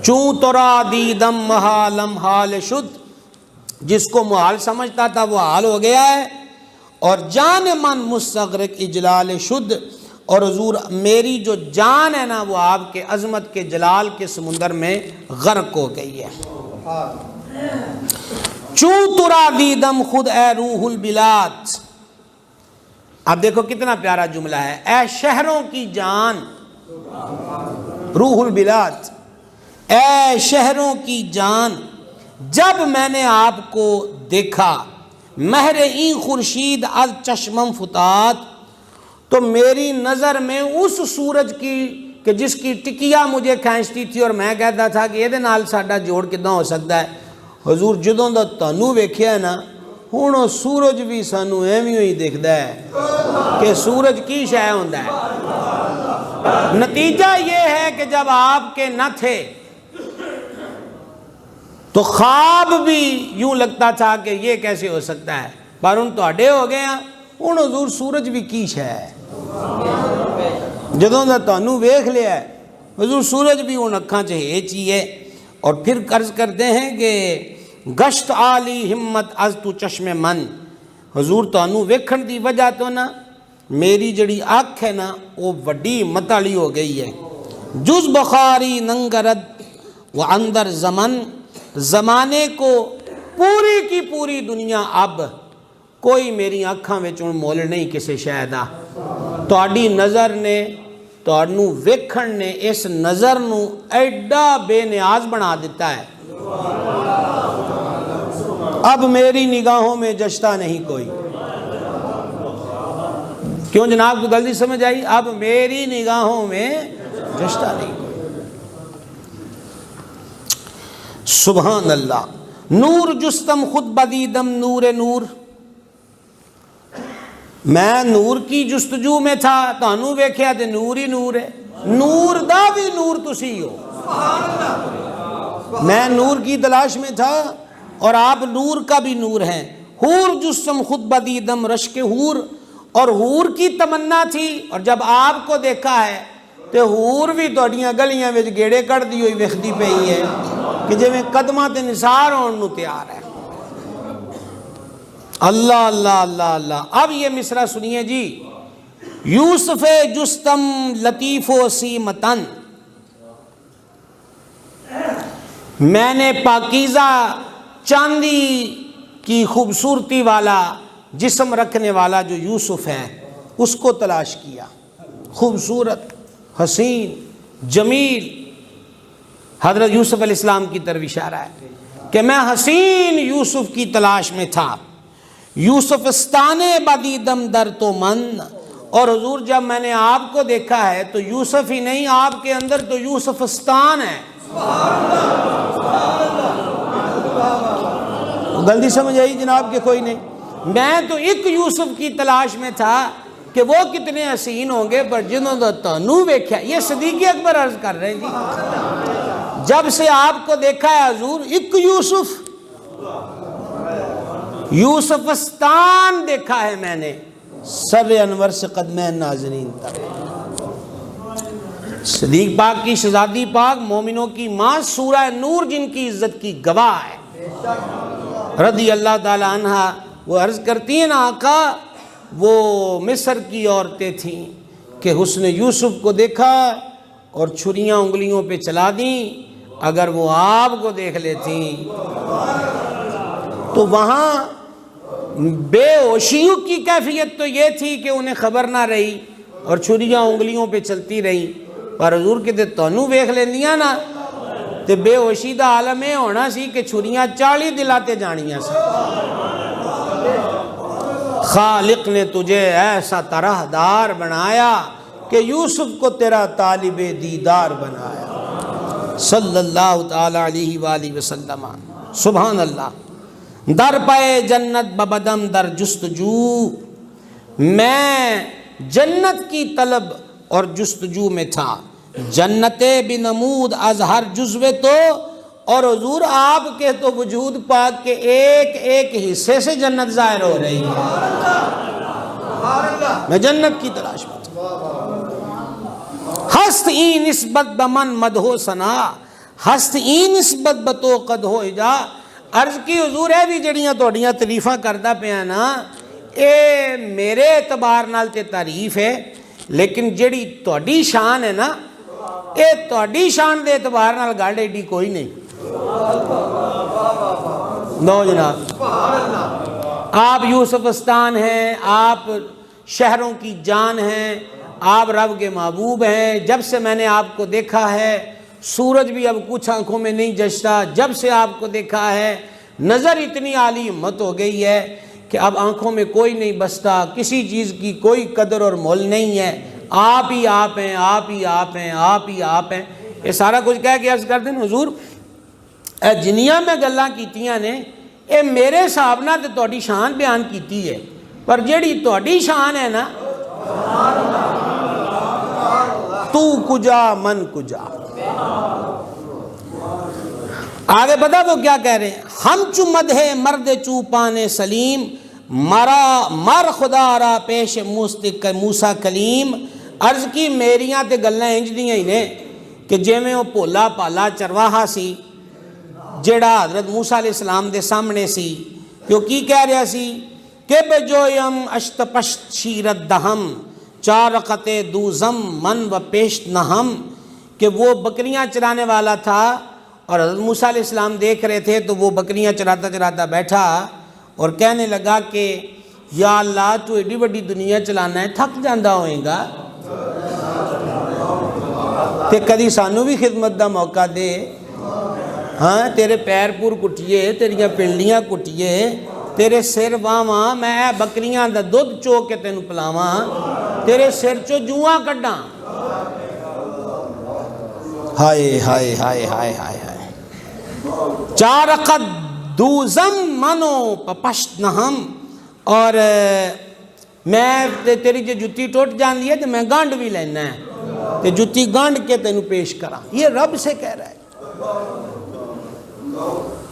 چوں ترا دیدم محالم حال شد، جس کو محال سمجھتا تھا وہ حال ہو گیا ہے۔ اور جان من مستغرق اجلال شد، اور حضور میری جو جان ہے نا وہ آپ کے عظمت کے جلال کے سمندر میں غرق ہو گئی ہے۔ چوں ترا دیدم خود اے روح البلاد، اب دیکھو کتنا پیارا جملہ ہے، اے شہروں کی جان، روح البلاد، اے شہروں کی جان، جب میں نے آپ کو دیکھا، مہر این خورشید از چشمم فتات، تو میری نظر میں اس سورج کی کہ جس کی ٹکیا مجھے کھینچتی تھی اور میں کہتا تھا کہ یہ نال ساڈا جوڑ کداں ہو سکتا ہے، حضور جدوں دا تانوں ویکھیا نا ہن او سورج بھی سانوں ایویں ہی دکھدا ہے کہ سورج کی شے ہوندا ہے۔ نتیجہ یہ ہے کہ جب آپ کے نہ تھے تو خواب بھی یوں لگتا تھا کہ یہ کیسے ہو سکتا ہے، پر ہن تواڈے ہو گئے ہیں، ہن حضور سورج بھی کی شے ہے، جدوں دا تانوں ویکھ لیا ہے حضور سورج بھی ہن اکھاں چ ہیچ ہی ہے۔ اور پھر عرض کرتے ہیں کہ گشت عالی ہمت از تو چشم من، حضور تانوں ویکھن دی وجہ تو نا میری جڑی آنکھ ہے نا وہ وڈی ہمت والی ہو گئی ہے۔ جز بخاری ننگرد و اندر زمن، زمانے کو پوری کی پوری دنیا اب کوئی میری آنکھاں وچ مول نہیں کسی شے دا، تہاڈی نظر نے، تہانوں ویکھن نے اس نظر نو ایڈا بے نیاز بنا دیتا ہے، اب میری نگاہوں میں جچتا نہیں کوئی۔ کیوں جناب کو غلطی سمجھ آئی؟ اب میری نگاہوں میں جچتا نہیں کوئی۔ سبحان اللہ۔ نور جستم خود بدیدم نور نور، میں نور کی جستجو میں تھا، تانوں ویکھیا تے نور ہی نور ہے، نور دا بھی نور تسی ہو، میں نور کی تلاش میں تھا اور آپ نور کا بھی نور ہیں۔ حور جسم خود بدیدم رشک حور، اور حور کی تمنا تھی، اور جب آپ کو دیکھا ہے تو حور بھی توڑیاں گلیاں وچ گیڑے کڑ دی ہوئی ویکھدی پئی ہے کہ جویں قدماں تے نثار ہون نو تیار ہے۔ اللہ اللہ اللہ اللہ۔ اب یہ مصرع سنیے جی، یوسف جستم لطیف و سیمتن، میں نے پاکیزہ چاندی کی خوبصورتی والا جسم رکھنے والا جو یوسف ہے اس کو تلاش کیا، خوبصورت، حسین، جمیل۔ حضرت یوسف علیہ السلام کی طرف اشارہ ہے کہ میں حسین یوسف کی تلاش میں تھا۔ یوسف استانے بدیدم در تو من، اور حضور جب میں نے آپ کو دیکھا ہے تو یوسف ہی نہیں، آپ کے اندر تو یوسف استان ہے۔ غلطی سمجھ آئی جناب کہ کوئی نہیں؟ میں تو ایک یوسف کی تلاش میں تھا کہ وہ کتنے حسین ہوں گے، پر جنہوں نے تانوں ویکھیا، یہ صدیق اکبر عرض کر رہے ہیں جی، جب سے آپ کو دیکھا ہے حضور، ایک یوسف، یوسف استان دیکھا ہے میں نے، سر انور سے قدمین ناظرین تک۔ صدیق پاک کی شہزادی پاک، مومنوں کی ماں، سورہ نور جن کی عزت کی گواہ ہے، رضی اللہ تعالی عنہ، وہ عرض کرتی ہیں نا آقا، وہ مصر کی عورتیں تھیں کہ حسن یوسف کو دیکھا اور چھریاں انگلیوں پہ چلا دیں، اگر وہ آپ کو دیکھ لیتی تو وہاں بے ہوشیوں کی کیفیت تو یہ تھی کہ انہیں خبر نہ رہی اور چھریاں انگلیوں پہ چلتی رہی، پر حضور کے تے تانوں ویکھ لیندیاں نا تے بے ہوشی دا عالم یہ ہونا سی کہ چھریاں 40 دلاتے جانیاں سی۔ خالق نے تجھے ایسا طرح دار بنایا کہ یوسف کو تیرا طالب دیدار بنایا، صلی اللہ تعالی علیہ وآلہ وسلم۔ سبحان اللہ۔ در پائے جنت ببدم در جستجو، میں جنت کی طلب اور جستجو میں تھا، جنت بنمود از ہر جزوے تو، اور حضور آپ کے تو وجود پاک کے ایک ایک حصے سے جنت ظاہر ہو رہی ہے، میں جنت کی تلاش میں تھا۔ ہست ای نسبت بمن مدہو سنا، ہست ای نسبت بتو قد ہو جا۔ عرض کی حضور ہے بھی جڑیاں توڑیاں تعریفاں کردہ پیا نا، اے میرے اعتبار نال تے تعریف ہے، لیکن جڑی توڑی شان ہے نا، اے توڑی شان دے اعتبار نال گل ایڈی کوئی نہیں۔ نو جناب، آپ یوسف استان ہیں، آپ شہروں کی جان ہیں، آپ رب کے محبوب ہیں۔ جب سے میں نے آپ کو دیکھا ہے، سورج بھی اب کچھ آنکھوں میں نہیں جچتا، جب سے آپ کو دیکھا ہے نظر اتنی عالی ہمت ہو گئی ہے کہ اب آنکھوں میں کوئی نہیں بستا، کسی چیز کی کوئی قدر اور مول نہیں ہے، آپ ہی آپ ہیں، آپ ہی آپ ہیں، آپ ہی آپ ہیں۔ یہ سارا کچھ کہہ کے عرض کر دیں حضور، اے جنیاں میں گلاں کیتیاں نے، اے میرے حساب نہ تے تہاڈی شان بیان کیتی ہے، پر جیڑی تہاڈی شان ہے نا، تو کجا من کجا۔ آگے پتہ وہ کیا کہہ رہے ہیں، ہم چو مدح مرد چو پانے سلیم، مر خدا را پیش موسیٰ کلیم۔ عرض کی میریاں تے گلاں انج دیاں ہی نے کہ جیویں وہ پولا پالا چرواہا سی جیڑا حضرت موسیٰ علیہ السلام دے سامنے سی، کہ کی کہہ رہا سی کہ بجویم اشتپشت شیرت دہم چارقت دوزم من و پیشت نہم، کہ وہ بکریاں چرانے والا تھا اور حضرت موسیٰ علیہ السلام دیکھ رہے تھے، تو وہ بکریاں چراتا چراتا بیٹھا اور کہنے لگا کہ یا اللہ تو ایڈی بڑی دنیا چلانا ہے، تھک جاندہ ہوئیں گا تے کدی سانو بھی خدمت دا موقع دے، ہاں تیرے پیر پور کٹیے، تیریاں پنڈلیاں کٹیے، تیرے سر واواں، میں بکریاں دا دودھ چو کے تینوں پلاواں، تیرے سر چو جواں کڈاں۔ ہائے ہائے ہائے ہائے ہائے ہائے۔ چارقت دوزم منو پپشت نہم، اور میں تیری جو جتی ٹوٹ جان لی ہے تو میں گانڈ بھی لینا ہے، تو جتی گانڈ کے تینوں پیش کرا. یہ رب سے کہہ رہا ہے.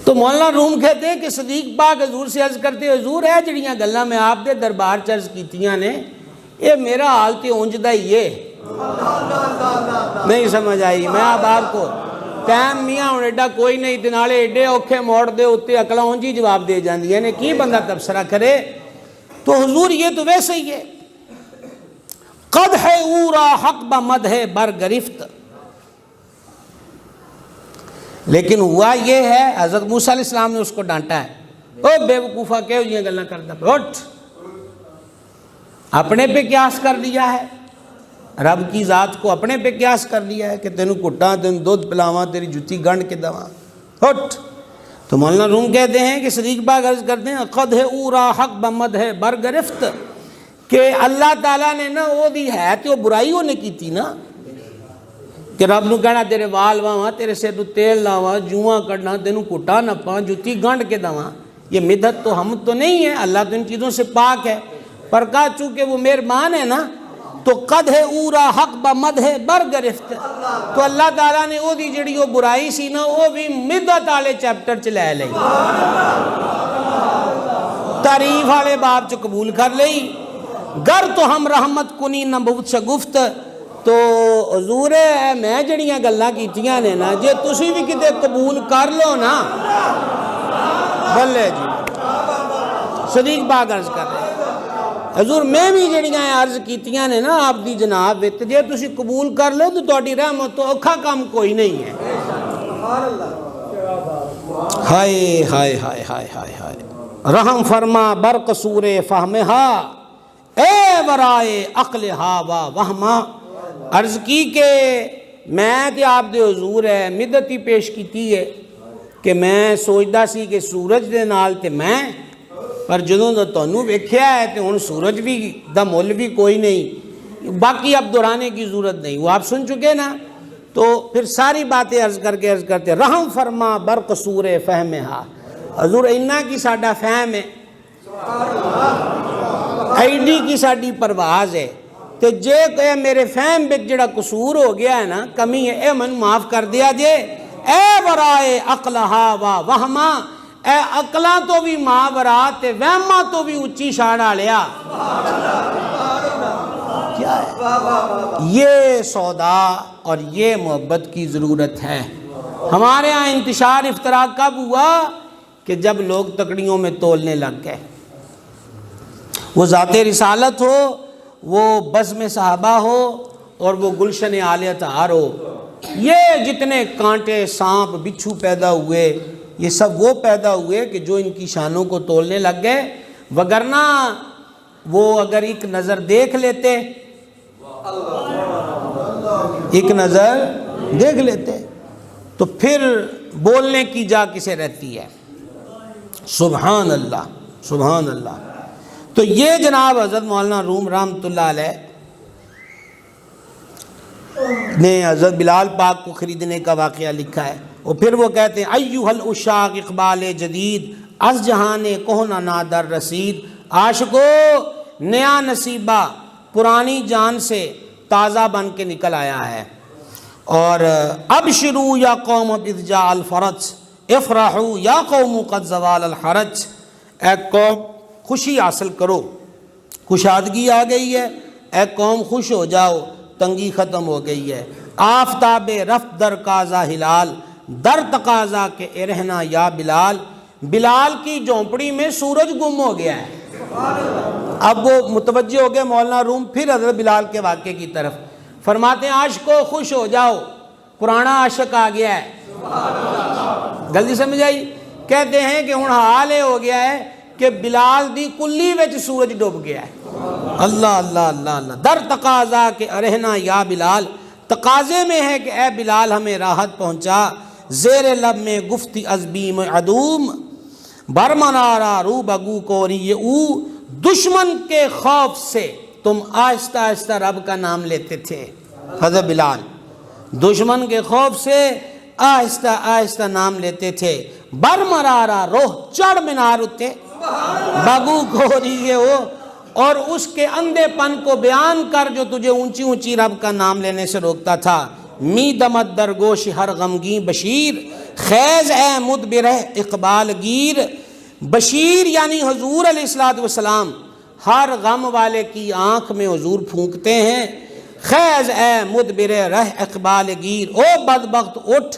تو مولانا روم کہتے ہیں کہ صدیق پاک حضور سے عرض کرتے حضور ہے جڑیاں گلاں میں آپ دے دربار چرز کیتیاں نے یہ میرا حال تے اونجدہ ہی ہے. نہیں سمجھ آئی. میں اب آپ کو ٹائم میاں ہوں ایڈا کوئی نہیں تنالے ایڈے اوکھے موڑ دے ہوتے اکلا اونجی جواب دے جاندی ہے. کی بندہ تبصرہ کرے. تو حضور یہ تو ویسے ہی ہے. قدح اورا حق بمدح بر گرفت. لیکن ہوا یہ ہے حضرت موسیٰ علیہ السلام نے اس کو ڈانٹا ہے. او بے وقوفہ کہو یہ گلاں کردا اٹھ. اپنے پہ قیاس کر لیا ہے، رب کی ذات کو اپنے پہ قیاس کر لیا ہے کہ تینوں کٹاں تینوں دودھ پلاواں تیری جتی گنڈ کے دواں. اٹھ. تو مولانا روم کہتے ہیں کہ صدیق پاک عرض کرتے ہیں قد ہے اورا حق بمدح بر گرفت، کہ اللہ تعالیٰ نے نا وہ دی ہے تو برائی ہونے کی تھی نا، کہ رب نو کہنا تیرے وال واواں تیرے سے تو تیل لاواں جواں کڑنا تینوں کٹا نپاں جتی گنڈ کے دواں. یہ مدحت تو ہم تو نہیں ہے، اللہ تو ان چیزوں سے پاک ہے. پر کہا چونکہ وہ مہربان ہے نا تو قد ہے اورا حق بمدح بر گرفت. تو اللہ تعالیٰ نے وہ دی جڑی وہ برائی سی نا وہ بھی مدحت والے چیپٹر چ لے لئی، تعریف والے باب چ قبول کر لئی. گر تو ہم رحمت کنی نبوت شگفت. تو حضور ہے میں جڑیاں گلاں کیتیاں نے نا جے تسی بھی کتے قبول کر لو نا بلے جی. صدیق پاک عرض کر رہے حضور میں بھی جڑیاں عرض کیتیاں نے نا آپ دی جناب وچ جے تسی قبول کر لو تو تہاڈی رحمت تو اوکھا کام کوئی نہیں ہے. ہائے ہائے ہائے ہائے ہائے ہائے. رحم فرما بر قصور فہمہا اے ورائے عقلہا و وہما. عرض کی کہ میں تے آپ دے حضور ہے مدت ہی پیش کیتی ہے کہ میں سوچدا سی کہ سورج دے نال تے میں، پر جدوں دا تانوں ویکھیا ہے تے ہن سورج بھی دا مول بھی کوئی نہیں. باقی اب دہرانے کی ضرورت نہیں، وہ آپ سن چکے نا. تو پھر ساری باتیں عرض کرتے رحم فرما بر قصور فہمہا. حضور اینا کی ساڈا فہم ہے، ایڈی کی ساڈی پرواز ہے. تو جے کہ میرے فہم بچ جڑا قصور ہو گیا ہے نا کمی ہے اے من معاف کر دیا جے. اے ورائے عقلہا و وہما، اے عقلاں تو بھی ماورا تے وہماں تو بھی اچھی شان والیا. کیا ہے یہ سودا اور یہ محبت کی ضرورت ہے. ہمارے ہاں انتشار افتراق کب ہوا کہ جب لوگ تکڑیوں میں تولنے لگ گئے. وہ ذات رسالت ہو، وہ بزم صحابہ ہو، اور وہ گلشن آل اطہار ہو، یہ جتنے کانٹے سانپ بچھو پیدا ہوئے یہ سب وہ پیدا ہوئے کہ جو ان کی شانوں کو تولنے لگ گئے. وگرنہ وہ اگر ایک نظر دیکھ لیتے، ایک نظر دیکھ لیتے تو پھر بولنے کی جا کسے رہتی ہے. سبحان اللہ سبحان اللہ. تو یہ جناب حضرت مولانا روم رحمۃ اللہ علیہ نے حضرت بلال پاک کو خریدنے کا واقعہ لکھا ہے. اور پھر وہ کہتے ہیں ایوہ العشاق اقبال جدید از جہان کہنہ نادر رسید. عاشقو نیا نصیبہ پرانی جان سے تازہ بن کے نکل آیا ہے. اور ابشروا یا قوم اذ جاء الفرج افرحوا یا قوم قد زوال الحرج. اے قوم خوشی حاصل کرو، کشادگی آ گئی ہے. اے قوم خوش ہو جاؤ، تنگی ختم ہو گئی ہے. آفتاب رفت در قاضا ہلال در تقاضا کے اے رہنا یا بلال. بلال کی جھونپڑی میں سورج گم ہو گیا ہے. اب وہ متوجہ ہو گئے مولانا روم پھر حضرت بلال کے واقعے کی طرف. فرماتے ہیں عاشقو خوش ہو جاؤ، پرانا عاشق آ گیا ہے. جلدی سمجھ آئی. کہتے ہیں کہ ہن حال یہ ہو گیا ہے کہ بلال دی کلی وچ سورج ڈوب گیا ہے. اللہ اللہ اللہ اللہ. در تقاضا کہ رہنا یا بلال، تقاضے میں ہے کہ اے بلال ہمیں راحت پہنچا. زیر لب میں گفتی از بیم عدوم برمنارا رو بگو کوری او. دشمن کے خوف سے تم آہستہ آہستہ رب کا نام لیتے تھے. حضرت بلال دشمن کے خوف سے آہستہ آہستہ نام لیتے تھے، برمرارا روح چڑھ مینار اتے بگو گھوری ہو، اور اس کے اندھے پن کو بیان کر جو تجھے اونچی اونچی رب کا نام لینے سے روکتا تھا۔ می دمت درگوش ہر غمگین بشیر، خیز اے مدبرہ اقبال گیر۔ بشیر یعنی حضور علیہ السلام ہر غم والے کی آنکھ میں حضور پھونکتے ہیں۔ خیز اے مدبرہ رہ اقبال گیر، او بدبخت اٹھ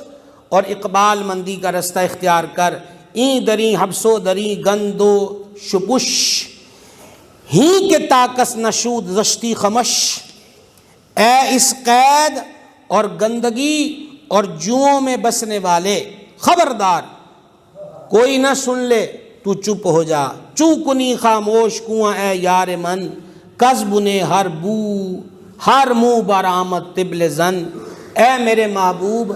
اور اقبال مندی کا رستہ اختیار کر۔ این دری حبس و دری گندو شپش، ہی کے تاکس نشود زشتی خمش۔ اے اس قید اور گندگی اور جوؤں میں بسنے والے، خبردار کوئی نہ سن لے تو چپ ہو جا۔ چوں کنی خاموش کنواں اے یار من، کس بنے ہر بو ہر منہ برآمد طبل زن۔ اے میرے محبوب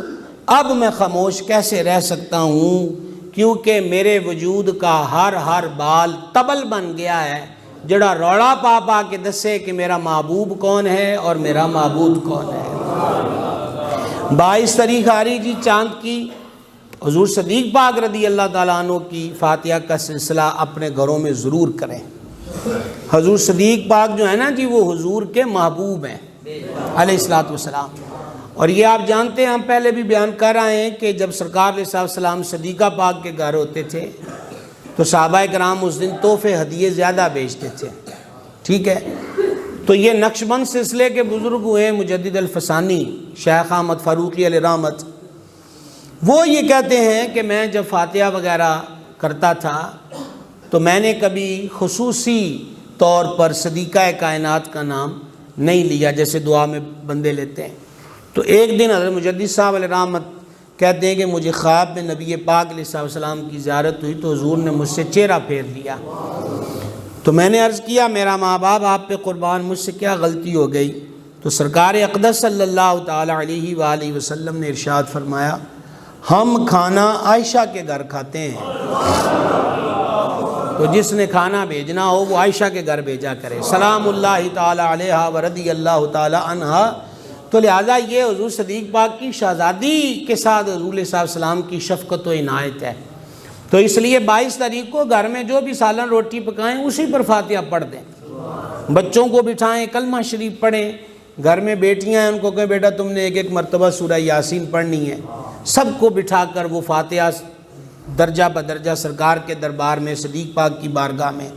اب میں خاموش کیسے رہ سکتا ہوں، کیونکہ میرے وجود کا ہر بال طبل بن گیا ہے، جڑا روڑا پا پا کے دسے کہ میرا محبوب کون ہے اور میرا معبود کون ہے۔ 22 تاریخ آ رہی جی چاند کی، حضور صدیق پاک رضی اللہ تعالیٰ عنہ کی فاتحہ کا سلسلہ اپنے گھروں میں ضرور کریں۔ حضور صدیق پاک جو ہے نا جی، وہ حضور کے محبوب ہیں علیہ السلام۔ اور یہ آپ جانتے ہیں، ہم پہلے بھی بیان کر آئے ہیں کہ جب سرکار علیہ السلام صدیقہ پاک کے گھر ہوتے تھے تو صحابہ کرام اس دن تحفے ہدیے زیادہ بیچتے تھے، ٹھیک ہے۔ تو یہ نقشبند سلسلے کے بزرگ ہوئے مجدد الفسانی شیخ احمد فاروقی علیہ رحمت، وہ یہ کہتے ہیں کہ میں جب فاتحہ وغیرہ کرتا تھا تو میں نے کبھی خصوصی طور پر صدیقہ کائنات کا نام نہیں لیا جیسے دعا میں بندے لیتے ہیں۔ تو ایک دن حضرت مجدد صاحب علیہ رحمت کہتے ہیں کہ مجھے خواب میں نبی پاک علیہ السلام کی زیارت ہوئی تو حضور نے مجھ سے چہرہ پھیر لیا۔ تو میں نے عرض کیا میرا ماں باپ آپ پہ قربان، مجھ سے کیا غلطی ہو گئی؟ تو سرکار اقدس صلی اللہ تعالی علیہ وآلہ وسلم نے ارشاد فرمایا، ہم کھانا عائشہ کے گھر کھاتے ہیں، تو جس نے کھانا بھیجنا ہو وہ عائشہ کے گھر بھیجا کرے، سلام اللہ تعالی علیہا ورضی اللہ تعالی عنہا۔ تو لہٰذا یہ حضور صدیق پاک کی شہزادی کے ساتھ حضور علیہ السلام کی شفقت و عنایت ہے۔ تو اس لیے 22 تاریخ کو گھر میں جو بھی سالن روٹی پکائیں اسی پر فاتحہ پڑھ دیں، بچوں کو بٹھائیں کلمہ شریف پڑھیں، گھر میں بیٹیاں ہیں ان کو کہیں بیٹا تم نے ایک مرتبہ سورہ یاسین پڑھنی ہے، سب کو بٹھا کر وہ فاتحہ درجہ بدرجہ سرکار کے دربار میں صدیق پاک کی بارگاہ میں،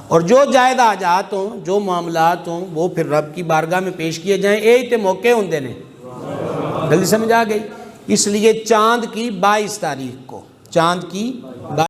اور جو جائز حاجات ہوں جو معاملات ہوں وہ پھر رب کی بارگاہ میں پیش کیے جائیں۔ ایک تے موقع ہوندے نے، جلدی سمجھ آ گئی۔ اس لیے چاند کی 22 تاریخ کو، چاند کی